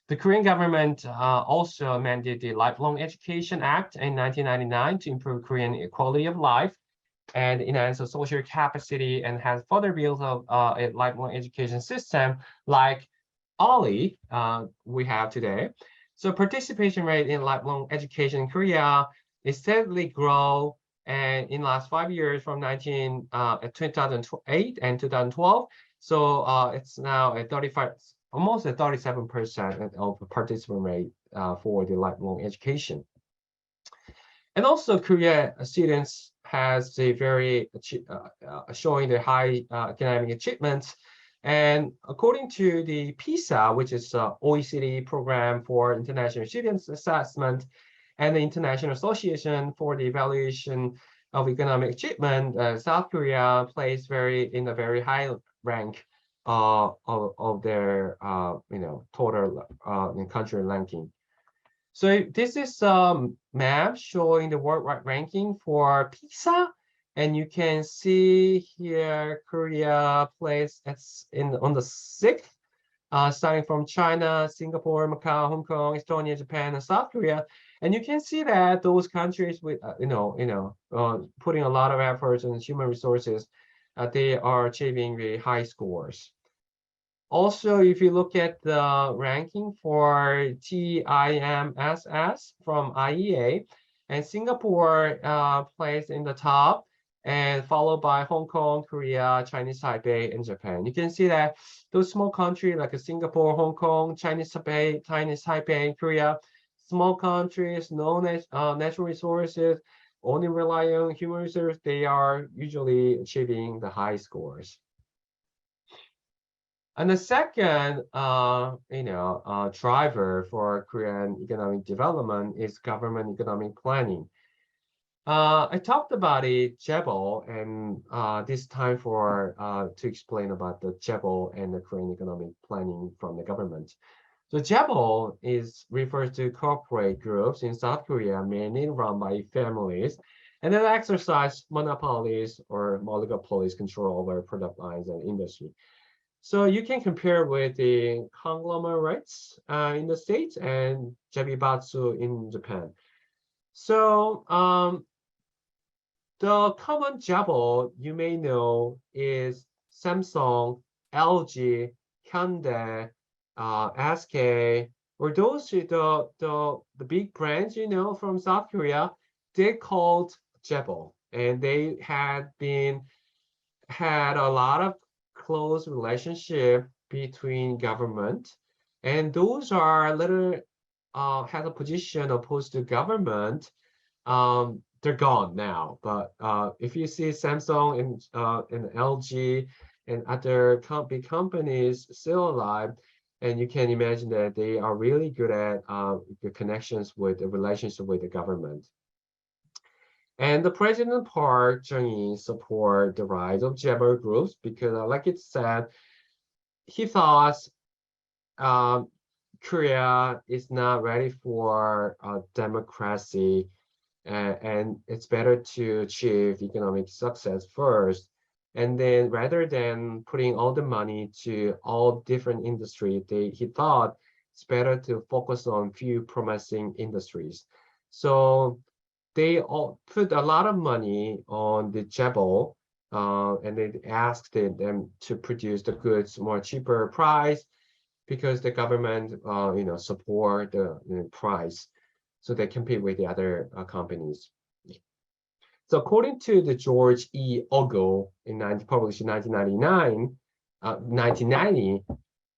The Korean government also amended the Lifelong Education Act in 1999 to improve Korean quality of life and enhance the social capacity, and has further built a lifelong education system like OLLI we have today. So participation rate in lifelong education in Korea is steadily grow, and in the last 5 years from 2008 and 2012, so it's now at 35, almost at 37% of the participant rate for the lifelong education. And also Korea students has a very showing the high academic achievements. And according to the PISA, which is OECD program for international students assessment, and the International Association for the Evaluation of Economic Achievement, South Korea plays in a very high rank of their total country ranking. So this is map showing the worldwide ranking for PISA, and you can see here Korea placed on the 6th, starting from China, Singapore, Macau, Hong Kong, Estonia, Japan, and South Korea. And you can see that those countries with putting a lot of efforts and human resources, they are achieving the high scores. Also, if you look at the ranking for TIMSS from IEA, and Singapore placed in the top, and followed by Hong Kong, Korea, Chinese Taipei, and Japan. You can see that those small countries like Singapore, Hong Kong, Chinese Taipei, and Korea, small countries, no natural resources, only rely on human resources, they are usually achieving the high scores. And the second, driver for Korean economic development is government economic planning. I talked about it, JEBO, and this time to explain about the JEBO and the Korean economic planning from the government. So JEBO refers to corporate groups in South Korea, mainly run by families, and then exercise monopolies or oligopolies control over product lines and industry. So you can compare with the conglomerates in the States and Jabibatsu in Japan. So the common JEBO you may know is Samsung, LG, Hyundai, SK, or those the big brands from South Korea. They're called JEBO, and they had a lot of close relationship between government, and those are had a position opposed to government. They're gone now, but if you see Samsung and LG and other big companies still alive, and you can imagine that they are really good at the connections with the relationship with the government. And the President Park Chung-hee support the rise of JEBO groups because, like it said, he thought Korea is not ready for democracy, and it's better to achieve economic success first. And then rather than putting all the money to all different industries, he thought it's better to focus on few promising industries. So they all put a lot of money on the JEBO, and they asked them to produce the goods more cheaper price because the government, support the price, so they compete with the other companies. So according to the George E. Ogle published in 1990,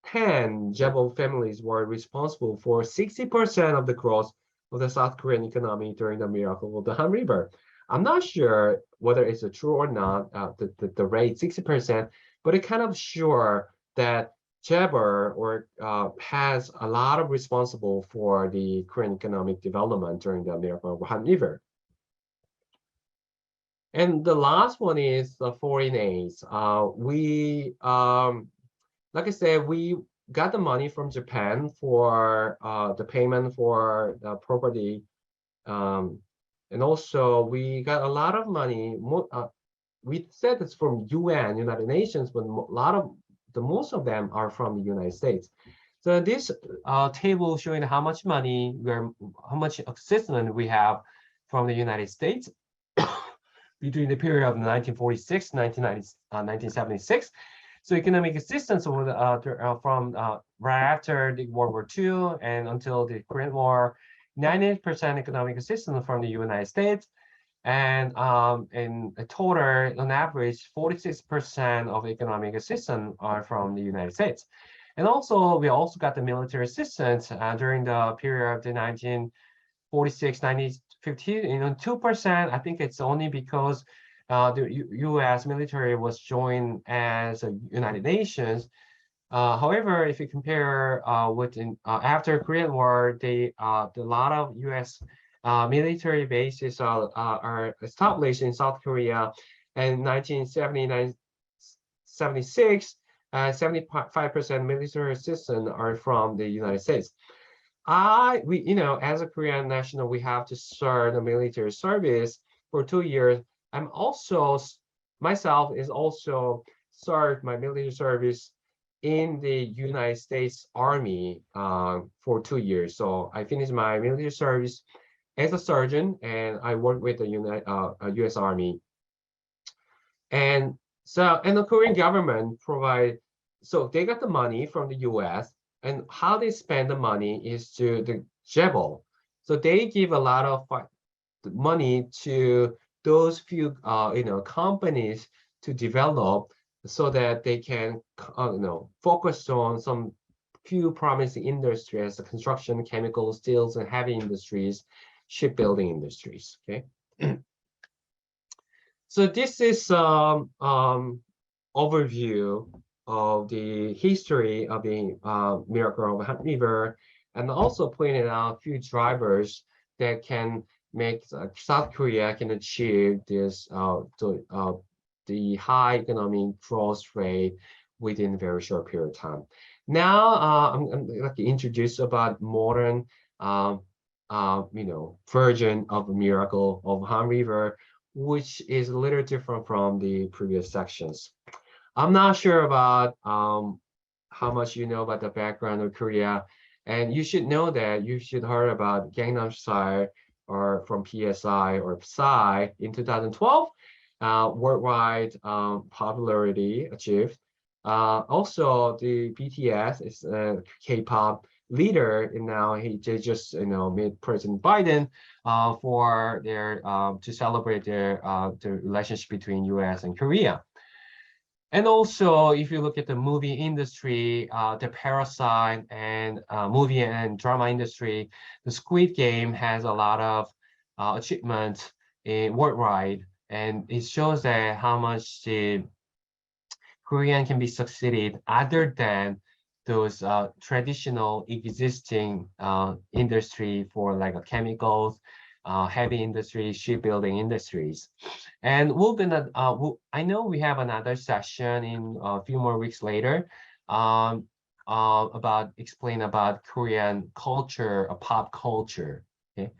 10 JEBO families were responsible for 60% of the growth of the South Korean economy during the miracle of the Han River. I'm not sure whether it's true or not, the rate 60%, but it kind of sure that JEBO has a lot of responsible for the Korean economic development during the miracle of Han River. And the last one is the foreign aids. Like I said, we got the money from Japan for the payment for the property, and also we got a lot of money. We said it's from UN, United Nations, but most of them are from the United States. So this table showing how much money how much assistance we have from the United States between the period of 1946 1976. So economic assistance from right after the World War II and until the Korean War, 98% economic assistance from the United States, and in a total, on average, 46% of economic assistance are from the United States. And also, we also got the military assistance during the period of the 1946, 1950, 2%. I think it's only because the U.S. military was joined as a United Nations. However, if you compare after Korean War, a lot of U.S. Military bases are established in South Korea. And 1976, 75% military assistance are from the United States. as a Korean national, we have to serve the military service for 2 years. I'm also myself is also served my military service in the United States Army for 2 years. So I finished my military service as a sergeant, and I worked with the U.S. Army. And the Korean government provide, so they got the money from the U.S. and how they spend the money is to the JEBL. So they give a lot of money to those few companies to develop so that they can focus on some few promising industries: the construction, chemical, steels, and heavy industries, shipbuilding industries. Okay. So this is overview of the history of the miracle of Han River, and also pointed out a few drivers that can make South Korea can achieve this the high economic growth rate within a very short period of time. Now I'm going to introduce about modern version of the miracle of Han River, which is a little different from the previous sections. I'm not sure about how much you know about the background of Korea, and you should know that you should heard about Gangnam Style or from PSI or Psy in 2012, worldwide popularity achieved. Also, the BTS is a K-pop leader, and now they just made President Biden for their to celebrate their the relationship between U.S. and Korea. And also, if you look at the movie industry, the Parasite and movie and drama industry, the Squid Game has a lot of achievement worldwide, and it shows that how much the Korean can be succeeded other than those traditional existing industry for like chemicals, heavy industry, shipbuilding industries. And I know we have another session in a few more weeks later about explain about Korean culture, pop culture. Okay.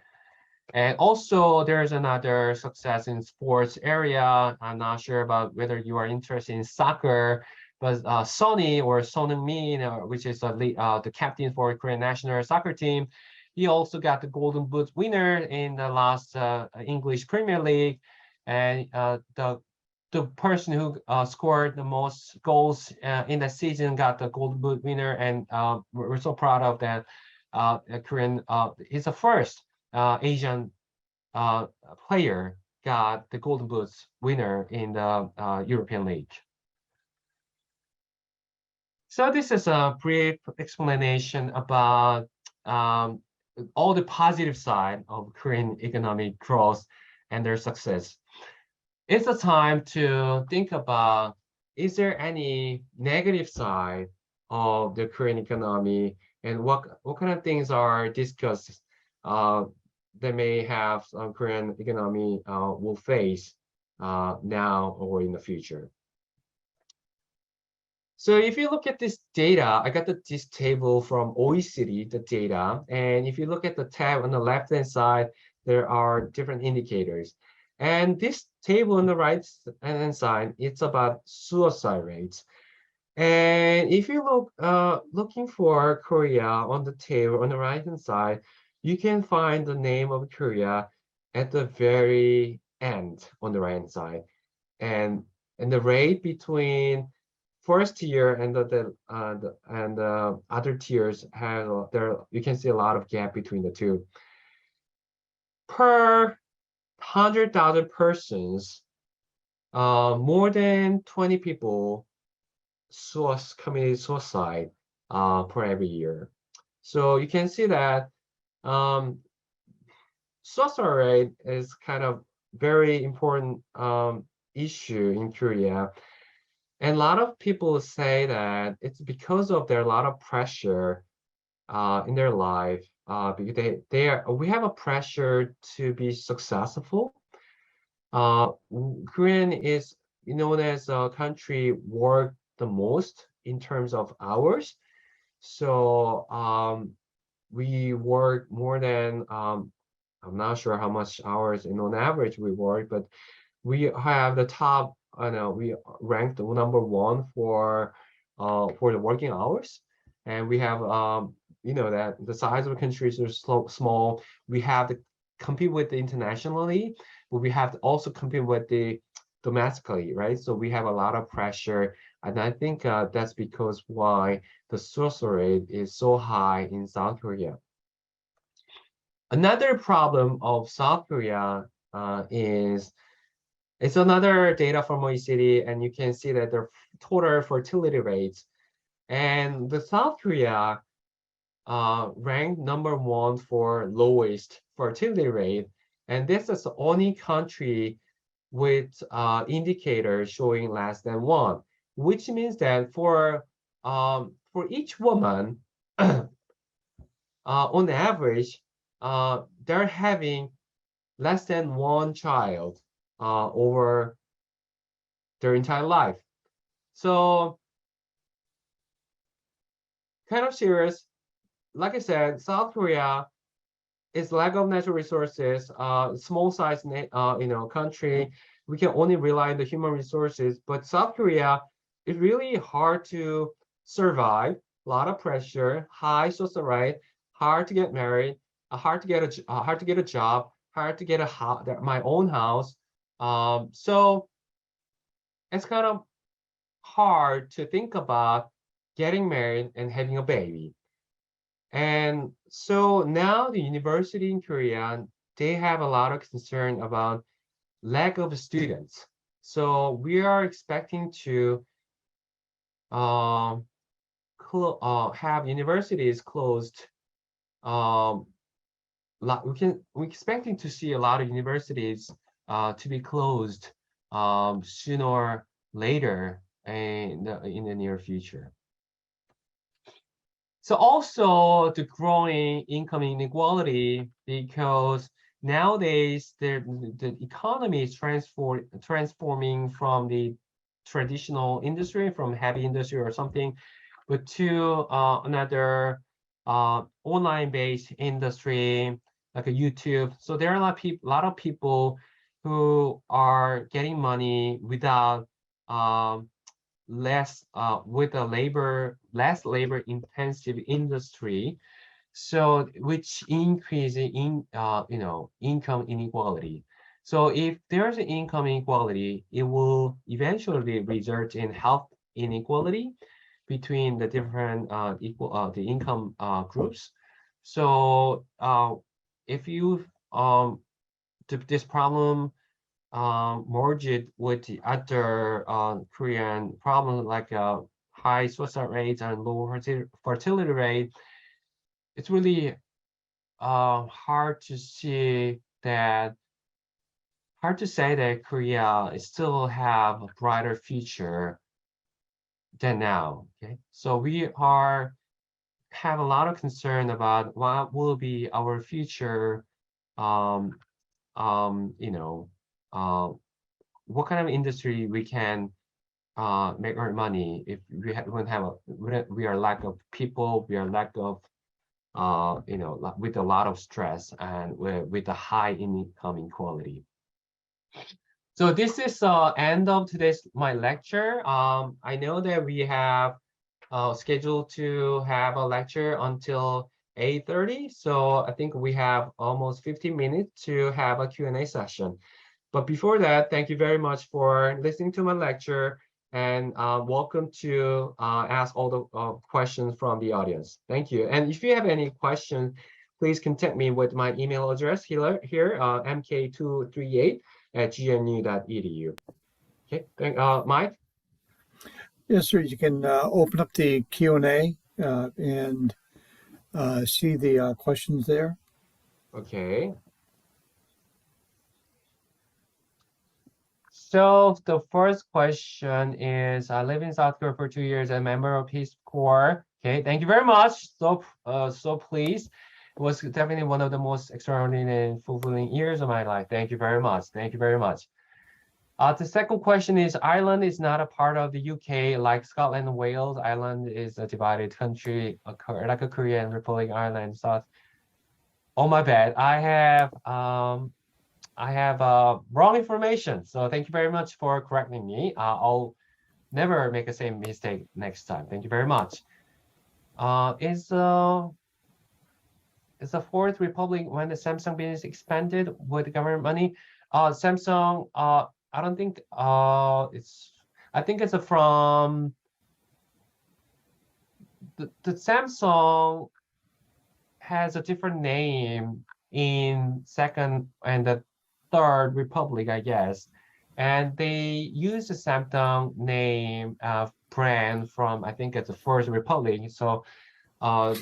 And also there's another success in sports area. I'm not sure about whether you are interested in soccer, but Sonny or Son Heung-min, which is the captain for Korean national soccer team, he also got the Golden Boot winner in the last English Premier League. And the person who scored the most goals in the season got the Golden Boot winner, and we're so proud of that. Korean, he's the first Asian player got the Golden Boots winner in the European League. So this is a brief explanation about all the positive side of Korean economic growth and their success. It's a time to think about, is there any negative side of the Korean economy, and what kind of things are discussed that may have Korean economy will face now or in the future. So if you look at this data, I got this table from OECD, the data. And if you look at the tab on the left-hand side, there are different indicators. And this table on the right-hand side, it's about suicide rates. And if you looking for Korea on the table on the right-hand side, you can find the name of Korea at the very end on the right-hand side. And the rate between first tier and the other tiers have you can see a lot of gap between the two. Per 100,000 persons, more than 20 people committed suicide per every year. So you can see that suicide rate is kind of very important issue in Korea. And a lot of people say that it's because of a lot of pressure in their life, because we have a pressure to be successful. Korean is known as a country work the most in terms of hours. So we work more than I'm not sure how much hours on average we work, but we have the top. I know we ranked #1 for the working hours, and we have that the size of the countries are small. We have to compete with the internationally, but we have to also compete with the domestically, right? So we have a lot of pressure, and I think that's because why the suicide rate is so high in South Korea. Another problem of South Korea is it's another data from OECD, and you can see that the total fertility rates and the South Korea ranked #1 for lowest fertility rate, and this is the only country with indicators showing less than 1, which means that for each woman, on average, they're having less than 1 child over their entire life. So kind of serious. Like I said, South Korea is lack of natural resources, small size country. We can only rely on the human resources, but South Korea is really hard to survive. A lot of pressure, high social rate, hard to get married, hard to get a job, hard to get my own house. So it's kind of hard to think about getting married and having a baby. And so now the university in Korea, they have a lot of concern about lack of students. So we are expecting to have universities closed. We're expecting to see a lot of universities to be closed sooner or later in the near future. So also the growing income inequality, because nowadays the economy is transforming from the traditional industry, from heavy industry or something, but to another online-based industry like a YouTube. So there are a lot of people who are getting money without less labor intensive industry, so which increase in income inequality. So if there's an income inequality, it will eventually result in health inequality between the different the income groups. So if you this problem merged with the other Korean problem like high suicide rates and low fertility rate, it's really hard to say that Korea still have a brighter future than now. Okay, so we have a lot of concern about what will be our future. What kind of industry we can make our money if we are lack of people, we are lack of with a lot of stress and with a high income inequality. So this is end of my lecture. I know that we have scheduled to have a lecture until 8:30, so I think we have almost 15 minutes to have a Q&A session. But before that, thank you very much for listening to my lecture, and welcome to ask all the questions from the audience. Thank you. And if you have any questions, please contact me with my email address here mk238@gnu.edu. Okay, Mike? Yes, sir. You can open up the Q&A and see the questions there. Okay. So the first question is, I live in South Korea for 2 years, a member of Peace Corps. Okay, thank you very much. So pleased. It was definitely one of the most extraordinary and fulfilling years of my life. Thank you very much. Thank you very much. The second question is, Ireland is not a part of the UK like Scotland and Wales. Ireland is a divided country, like a Korean Republic, Ireland, South. Oh, my bad. I have wrong information. So thank you very much for correcting me. I'll never make the same mistake next time. Thank you very much. Is the Fourth Republic when the Samsung business expanded with government money? Samsung, I don't think I think it's from the Samsung has a different name in Second and the Third Republic, I guess. And they use the Samsung name brand from, I think it's the First Republic. So I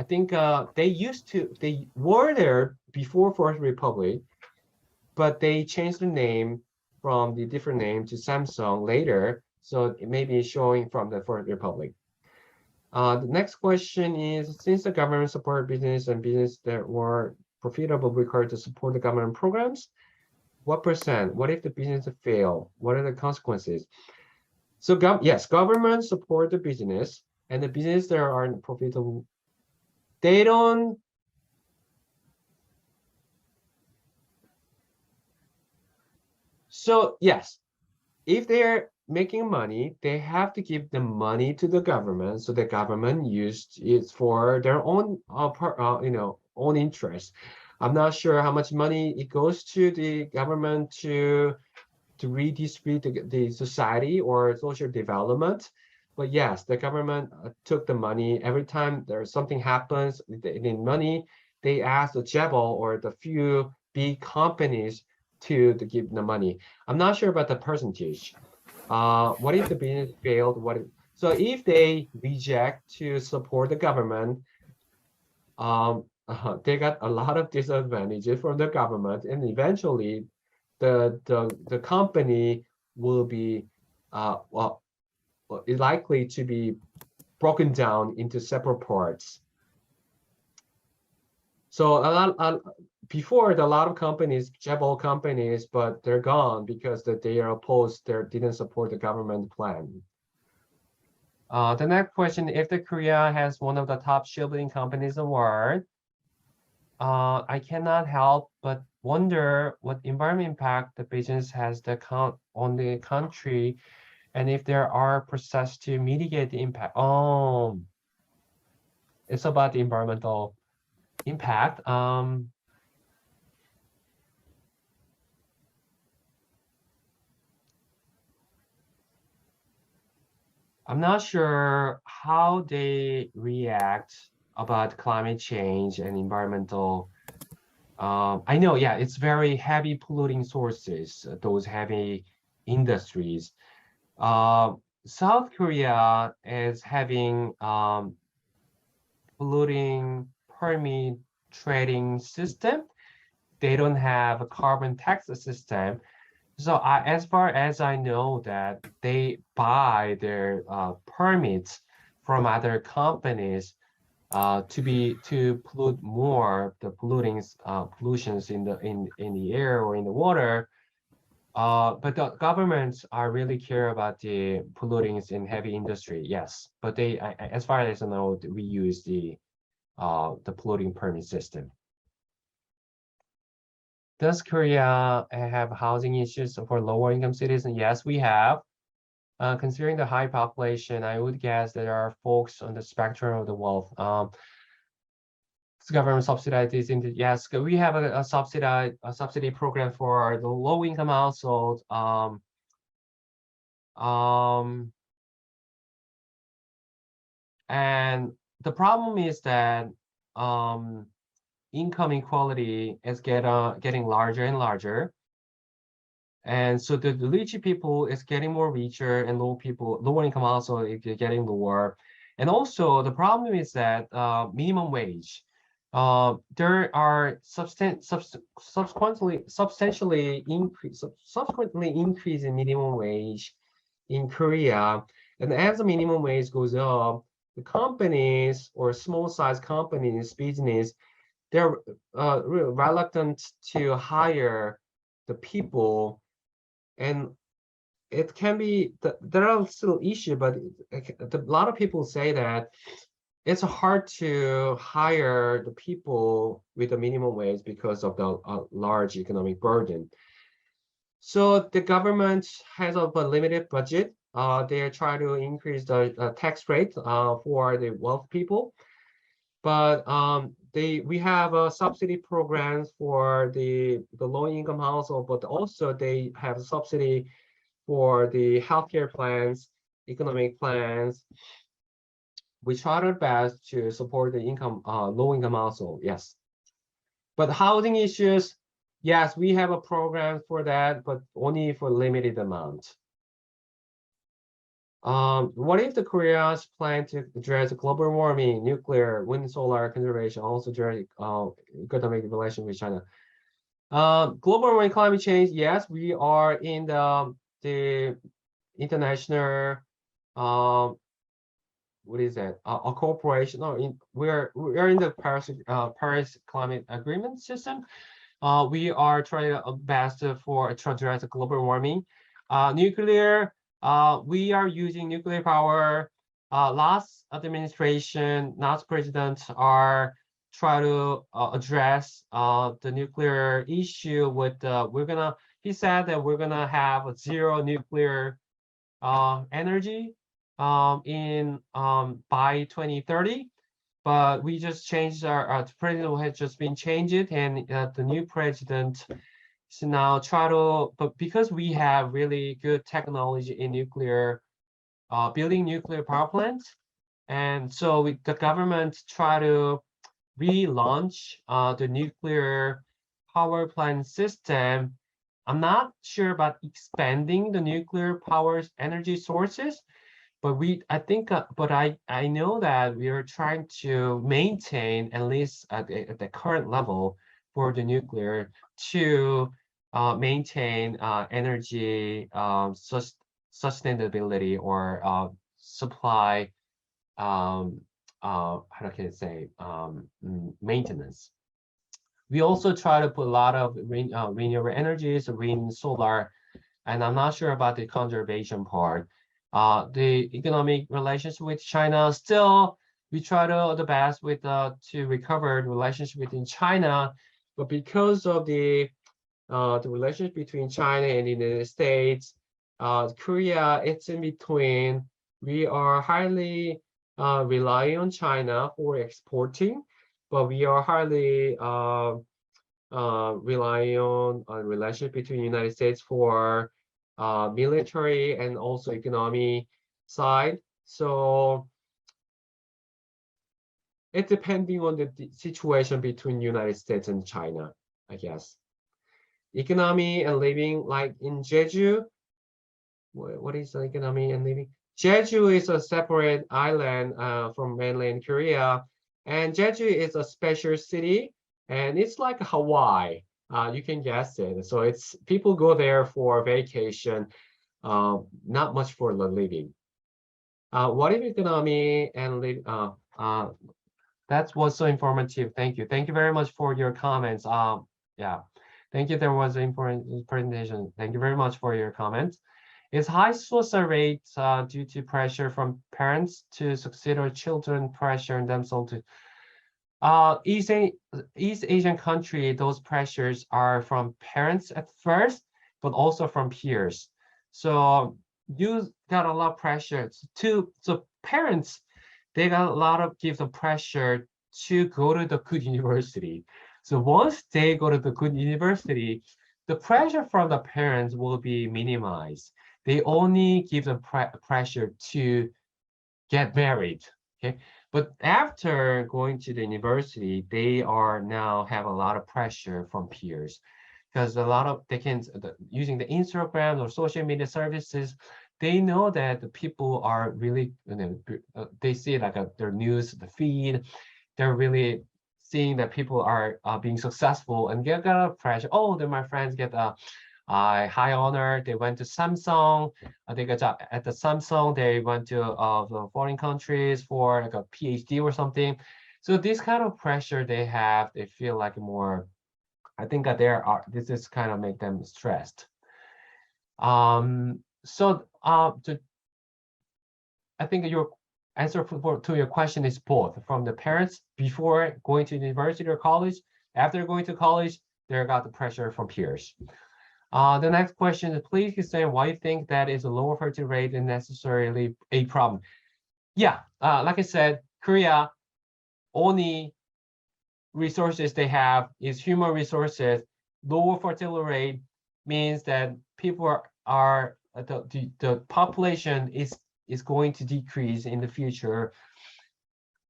think they were there before First Republic, but they changed the name from the different name to Samsung later. So it may be showing from the First Republic. The next question is, since the government supported business and business that were profitable required to support the government programs, what percent? What if the business fail? What are the consequences? So yes, government support the business, and the business that are profitable, they don't. So yes, if they're making money, they have to give the money to the government, so the government used it for their own own interest. I'm not sure how much money it goes to the government to redistribute the society or social development. But yes, the government took the money. Every time there's something happens, they need money, they ask the chaebol or the few big companies to give the money. I'm not sure about the percentage. What if the business failed? So if they reject to support the government, they got a lot of disadvantages from the government, and eventually the company will be likely to be broken down into separate parts. So before, a lot of companies, chaebol companies, but they're gone because they are opposed, they didn't support the government plan. The next question, if the Korea has one of the top shipbuilding companies in the world, I cannot help but wonder what environment impact the business has on the country, and if there are processes to mitigate the impact. It's about the environmental impact. I'm not sure how they react about climate change and environmental. I know, yeah, it's very heavy polluting sources, those heavy industries. South Korea is having polluting permit trading system. They don't have a carbon tax system. So as far as I know, that they buy their permits from other companies to pollute more the pollutions in the air or in the water. But the governments are really care about the pollutings in heavy industry, yes. But as far as I know, we use the polluting permit system. Does Korea have housing issues for lower income citizens? Yes, we have. Considering the high population, I would guess there are folks on the spectrum of the wealth. Government subsidizes into, yes, we have a subsidy program for the low income households. And the problem is that income inequality is getting larger and larger. And so the rich people is getting more richer, and lower income household is getting lower. And also the problem is that minimum wage. There are subsequently increase in minimum wage in Korea. And as the minimum wage goes up, the companies or small size companies, business, they're reluctant to hire the people and it can be there are still issues, but a lot of people say that it's hard to hire the people with the minimum wage because of the large economic burden. So the government has a limited budget. They are trying to increase the tax rate for the wealth people, but we have subsidy programs for the low income household, but also they have subsidy for the healthcare plans, economic plans. We try our best to support the low income household, yes. But housing issues, yes, we have a program for that, but only for limited amount. What if the Korea's plan to address global warming, nuclear, wind, solar conservation, also address economic relations with China? Global warming, climate change, yes, we are in the international what is that? A cooperation, or we're in the Paris Climate Agreement system. We are trying our best to address global warming. Nuclear, we are using nuclear power. Last administration, last president are trying to address the nuclear issue with he said that we're gonna have a zero nuclear energy by 2030, but we just changed our president has just been changed, and the new president is now but because we have really good technology in nuclear, building nuclear power plants, and so the government try to relaunch the nuclear power plant system. I'm not sure about expanding the nuclear power energy sources, but I know that we are trying to maintain, at least at the current level, for the nuclear to maintain energy sustainability or supply, how can I say, maintenance. We also try to put a lot of renewable energies, wind, solar, and I'm not sure about the conservation part. The economic relations with China, still we try to the best with to recover the relationship within China, but because of the relationship between China and the United States, Korea, it's in between. We are highly relying on China for exporting, but we are highly relying on relationship between the United States for military and also economy side. So it depending on the situation between United States and China, I guess. Economy and living, like in Jeju. What is the economy and living? Jeju is a separate island from mainland Korea, and Jeju is a special city, and it's like Hawaii. You can guess it. So it's people go there for vacation, not much for the living. What if economy and live? That was so informative. Thank you. Thank you very much for your comments. Yeah, thank you. There was an important presentation. Thank you very much for your comments. Is high suicide rate due to pressure from parents to succeed or children pressure themselves to East Asian country? Those pressures are from parents at first, but also from peers. So you got a lot of pressure so parents, they got a lot of give the pressure to go to the good university. So once they go to the good university, the pressure from the parents will be minimized. They only give the pressure to get married, okay? But after going to the university, they are now have a lot of pressure from peers, because a lot of using the Instagram or social media services, they know that the people are really, they see like their news, the feed, they're really seeing that people are being successful and get a lot of pressure. Oh, then my friends get a high honor. They went to Samsung. They got job at the Samsung. They went to the foreign countries for like a PhD or something. So this kind of pressure they have, they feel like more. I think that this is kind of make them stressed. I think your answer to your question is both. From the parents before going to university or college, after going to college, they got the pressure from peers. The next question is, please explain why you think that is a lower fertility rate and necessarily a problem. Yeah, like I said, Korea, only resources they have is human resources. Lower fertility rate means that people are the population is going to decrease in the future.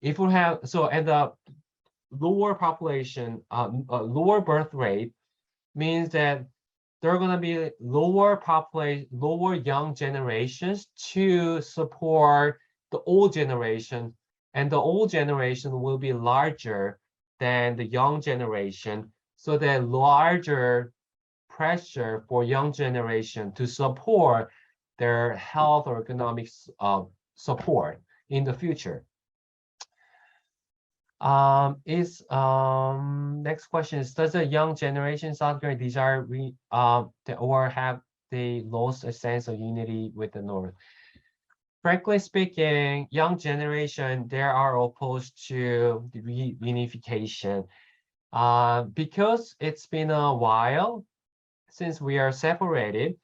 If we have and the lower population, lower birth rate means that there are going to be lower young generations to support the old generation, and the old generation will be larger than the young generation, so that larger pressure for young generation to support their health or economic support in the future. Next question is, does the young generation in South Korea desire or have they lost a sense of unity with the North? Frankly speaking, young generation, they are opposed to the reunification because it's been a while since we are separated,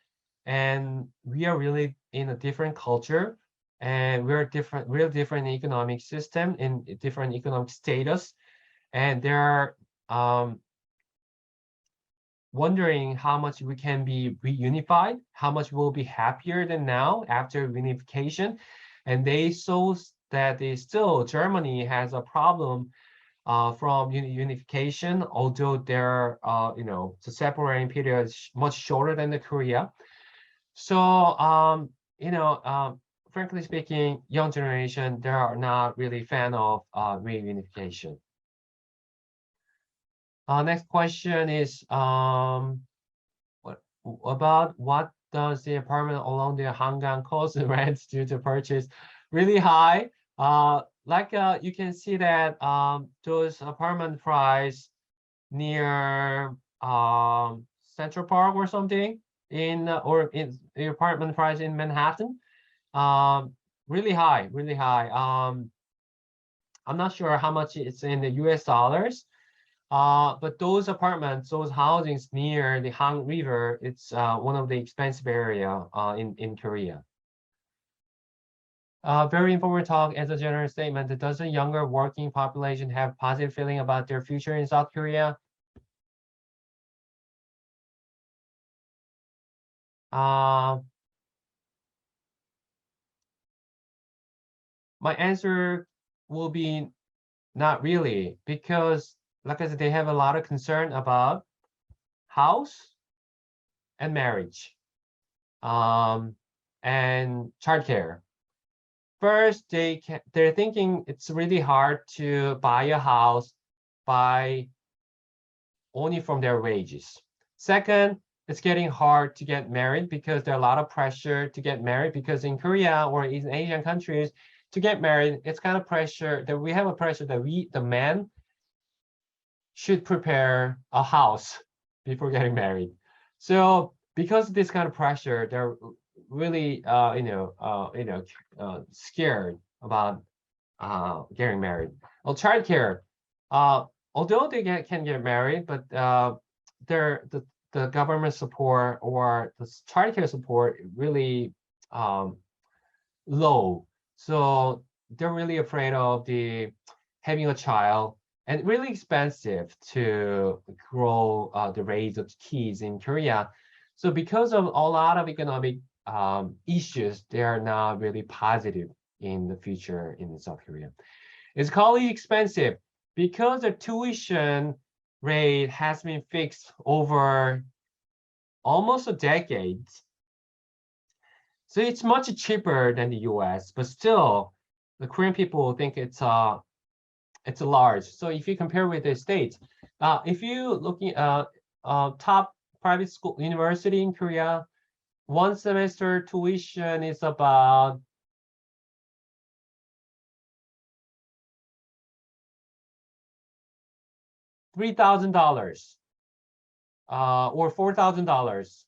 and we are really in a different culture, and we're different economic system in different economic status, and they're wondering how much we can be reunified, how much we'll be happier than now after reunification. And they saw that Germany has a problem from unification, although their the separating period is much shorter than the Korea. So frankly speaking, young generation, they are not really fan of reunification. Next question is what does the apartment along the Hangang cost rents due to purchase? Really high. You can see that those apartment price near Central Park or something or in the apartment price in Manhattan, really high. I'm not sure how much it's in the US dollars, but those apartments, those housings near the Han River, it's one of the expensive area in Korea. Very important talk. As a general statement, does the younger working population have positive feeling about their future in South Korea? My answer will be not really, because like I said, they have a lot of concern about house and marriage and childcare. First, they're thinking it's really hard to buy a house by only from their wages. Second, it's getting hard to get married because there are a lot of pressure to get married, because in Korea or in Asian countries, to get married, it's kind of pressure that we have a pressure that the man should prepare a house before getting married. So because of this kind of pressure, they're really scared about getting married. Well, childcare, although they can get married, but the government support or the childcare support really low. So they're really afraid of having a child, and really expensive to grow the raise of kids in Korea. So because of a lot of economic issues, they are not really positive in the future in South Korea. Is college expensive? Because the tuition rate has been fixed over almost a decade. So it's much cheaper than the US, but still the Korean people think it's large. So if you compare with the States, if you looking at top private school university in Korea, one semester tuition is about $3,000 or $4,000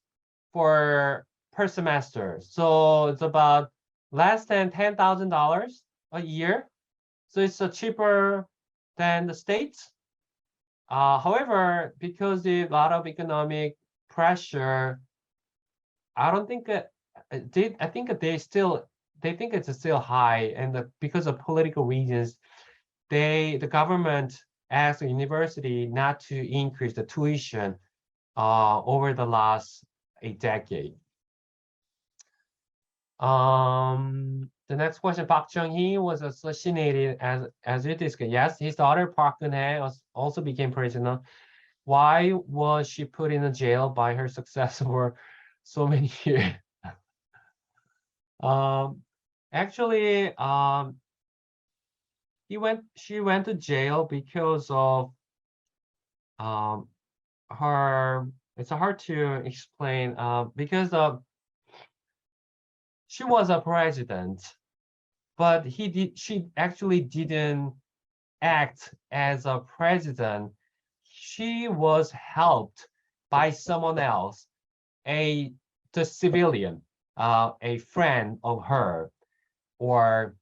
for per semester. So it's about less than $10,000 a year. So it's cheaper than the States. However, because a lot of economic pressure, I don't think I think they think it's still high, and because of political reasons, the government asked the university not to increase the tuition over the last a decade. The next question, Park Chung-hee was assassinated as we discussed. Yes, his daughter Park Geun-hye also became prisoner. Why was she put in a jail by her successor for so many years? Actually, she went to jail because of her. It's hard to explain. Because she was a president, but she actually didn't act as a president. She was helped by someone else, the civilian, a friend of her, or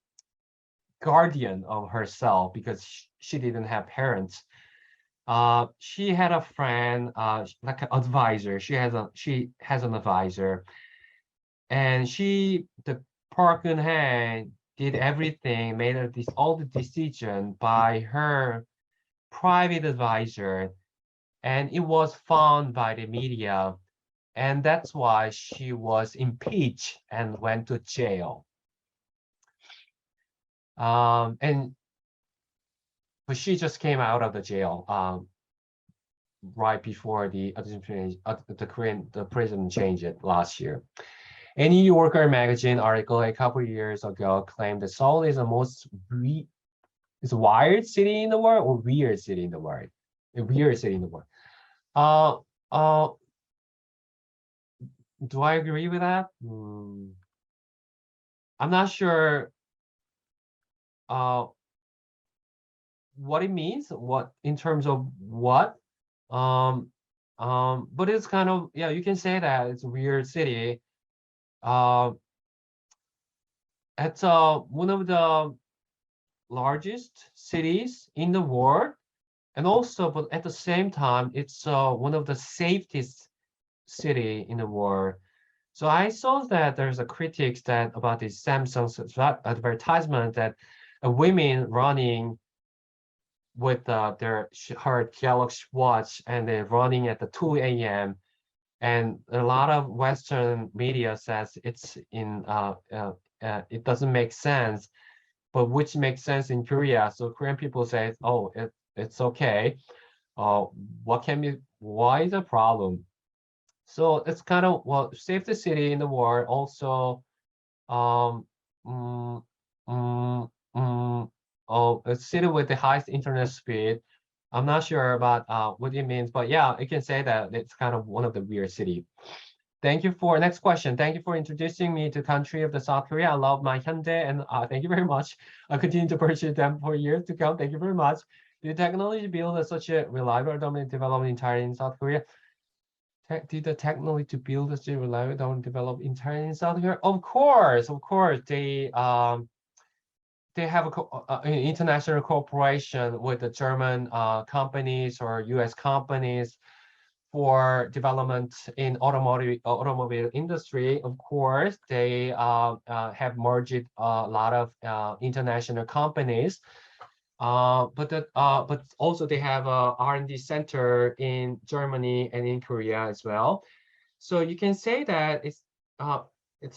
guardian of herself, because she didn't have parents. She had a friend, like an advisor. She has an advisor, and the Park Geun-hye did everything, made all the decision by her private advisor, and it was found by the media, and that's why she was impeached and went to jail. But she just came out of the jail right before the president changed it last year. A New Yorker magazine article a couple of years ago claimed that Seoul is the most wired city in the world, or weird city in the world. A weird city in the world. Do I agree with that? I'm not sure what it means, what in terms of what. But it's kind of, yeah, you can say that it's a weird city. It's one of the largest cities in the world, and also, but at the same time, it's one of the safest city in the world. So I saw that there's a critics that about the Samsung's advertisement that women running with her Galaxy watch, and they're running at the 2 a.m. And a lot of Western media says it's it doesn't make sense, but which makes sense in Korea. So Korean people say, oh, it's okay. Why is the problem? So it's kind of, well, safest city in the world. Also, a city with the highest internet speed. I'm not sure about what it means, but yeah, I can say that it's kind of one of the weird city. Thank you for next question. Thank you for introducing me to country of the South Korea. I love my Hyundai, and thank you very much. I'll continue to purchase them for years to come. Thank you very much. Did technology build such a reliable dominant development entirely in South Korea? Did the technology to build such a reliable dominant develop entirely in South Korea? Of course. They have an international cooperation with the German companies or U.S. companies for development in automobile industry. Of course, they have merged a lot of international companies, but also they have a R&D center in Germany and in Korea as well. So you can say that it's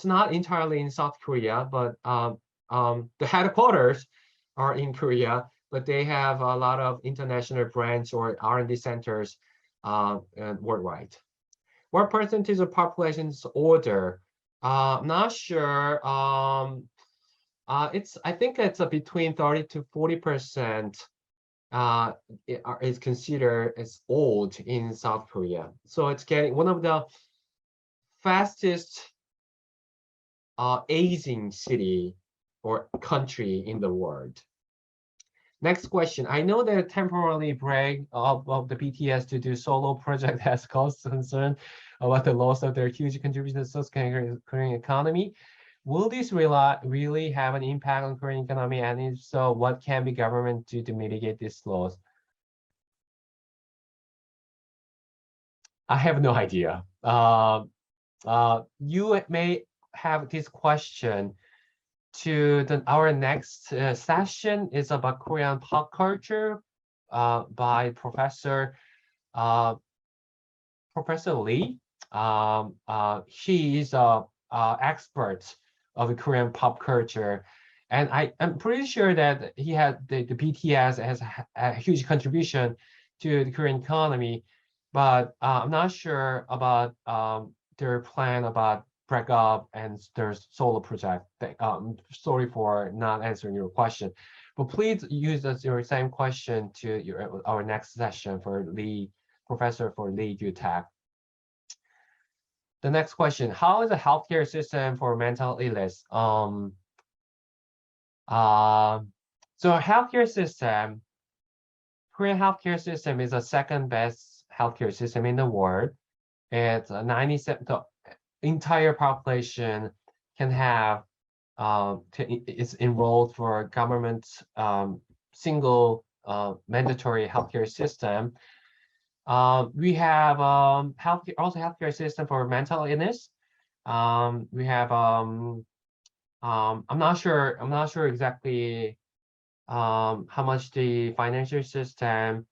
not entirely in South Korea, but the headquarters are in Korea, but they have a lot of international branch or R&D centers worldwide. What percentage of population is older? I'm not sure. I think it's between 30 to 40% is considered as old in South Korea. So it's getting one of the fastest aging city or country in the world. Next question. I know that temporarily break of the BTS to do solo project has caused concern about the loss of their huge contribution to South Korean economy. Will this really have an impact on Korean economy? And if so, what can be government do to mitigate this loss? I have no idea. You may have this question to our next session is about Korean pop culture by Professor Lee. He is a expert of Korean pop culture, and I'm pretty sure that he had the BTS has a huge contribution to the Korean economy, but I'm not sure about their plan about break up and their solo project. Sorry for not answering your question, but please use your same question to our next session for Lee, Professor for Lee Yu-tak. The next question: how is the healthcare system for mental illness? So healthcare system, Korean healthcare system is the second best healthcare system in the world. It's 97. The entire population can have is enrolled for government single mandatory healthcare system. We have healthcare system for mental illness. We have I'm not sure exactly how much the financial system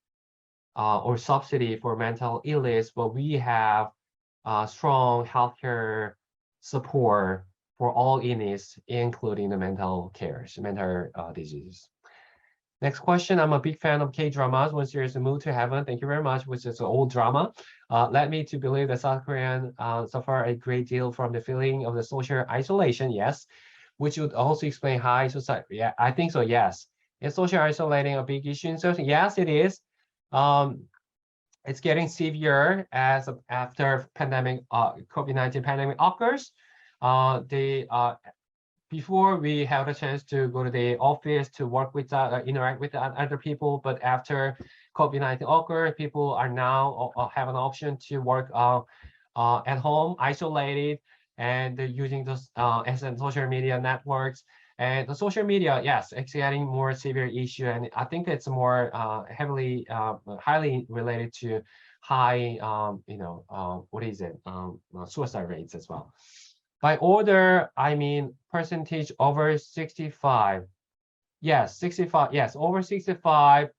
or subsidy for mental illness, but we have strong healthcare support for all illness, including the mental diseases. Next question. I'm a big fan of K-dramas. One series, Move to Heaven. Thank you very much, which is an old drama. Led me to believe that South Koreans suffer a great deal from the feeling of the social isolation. Yes, which would also explain high society. Yeah, I think so. Yes, is social isolating a big issue? So yes, it is. It's getting severe as after pandemic, COVID-19 pandemic occurs. Before we have a chance to go to the office to work with, interact with other people, but after COVID-19 occurred, people are now have an option to work at home, isolated, and they're using those social media networks. And the social media, yes, it's getting more severe issue, and I think it's more highly related to high, suicide rates as well. By order, I mean percentage over 65. Yes, 65. Yes, over 65.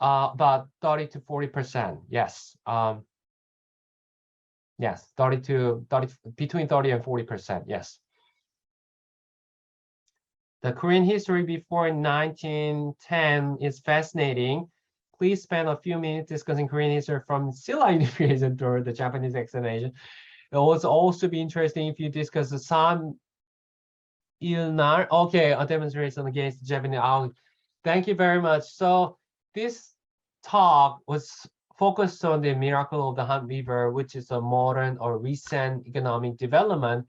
About 30 to 40%. Yes. Yes, 30 between 30 and 40%. Yes. The Korean history before 1910 is fascinating. Please spend a few minutes discussing Korean history from Silla Unification toward the Japanese explanation. It will also be interesting if you discuss the San Ilnar. Okay, a demonstration against the Japanese. Thank you very much. So this talk was focused on the miracle of the Han River, which is a modern or recent economic development.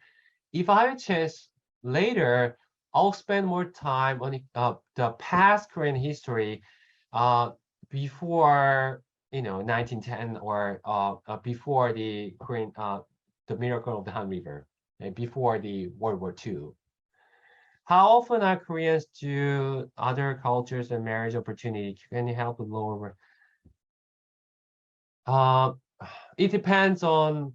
If I have a chance later, I'll spend more time on the past Korean history before 1910 or before the Korean the miracle of the Han River, before the World War II. How often are Koreans to other cultures and marriage opportunity? Can you help lower? It depends on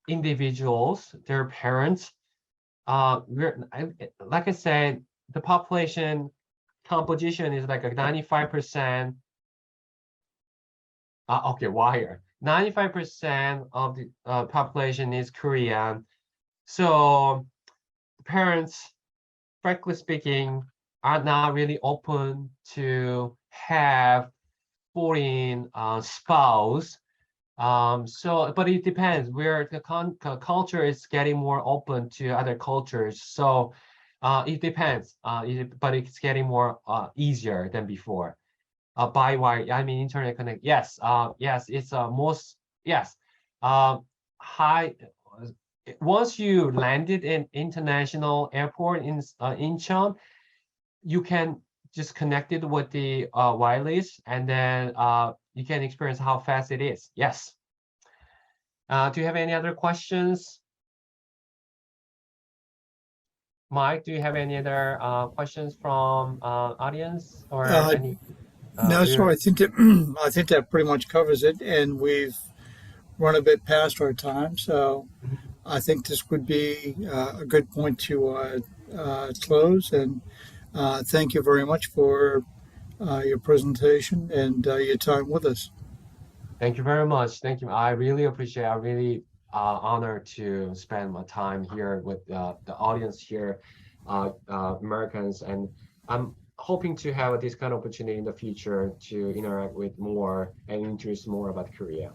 individuals, their parents. Like I said, the population composition is like a 95%. Okay, wire. 95% of the population is Korean. So parents, frankly speaking, are not really open to have foreign spouse. But it depends where the culture is getting more open to other cultures. So it depends, but it's getting more easier than before. By wire, I mean internet connect. Yes, yes, it's most yes. High. Once you landed in international airport in Incheon, you can just connect it with the wireless, and then you can experience how fast it is. Yes. Do you have any other questions? Mike, do you have any other questions from audience or any? No, sir. we're- I think that I think that pretty much covers it, and we've run a bit past our time, so I think this would be a good point to close. And thank you very much for your presentation and your time with us. Thank you very much. Thank you. I really appreciate. I'm really honored to spend my time here with the audience here, Americans, and I'm hoping to have this kind of opportunity in the future to interact with more and introduce more about Korea.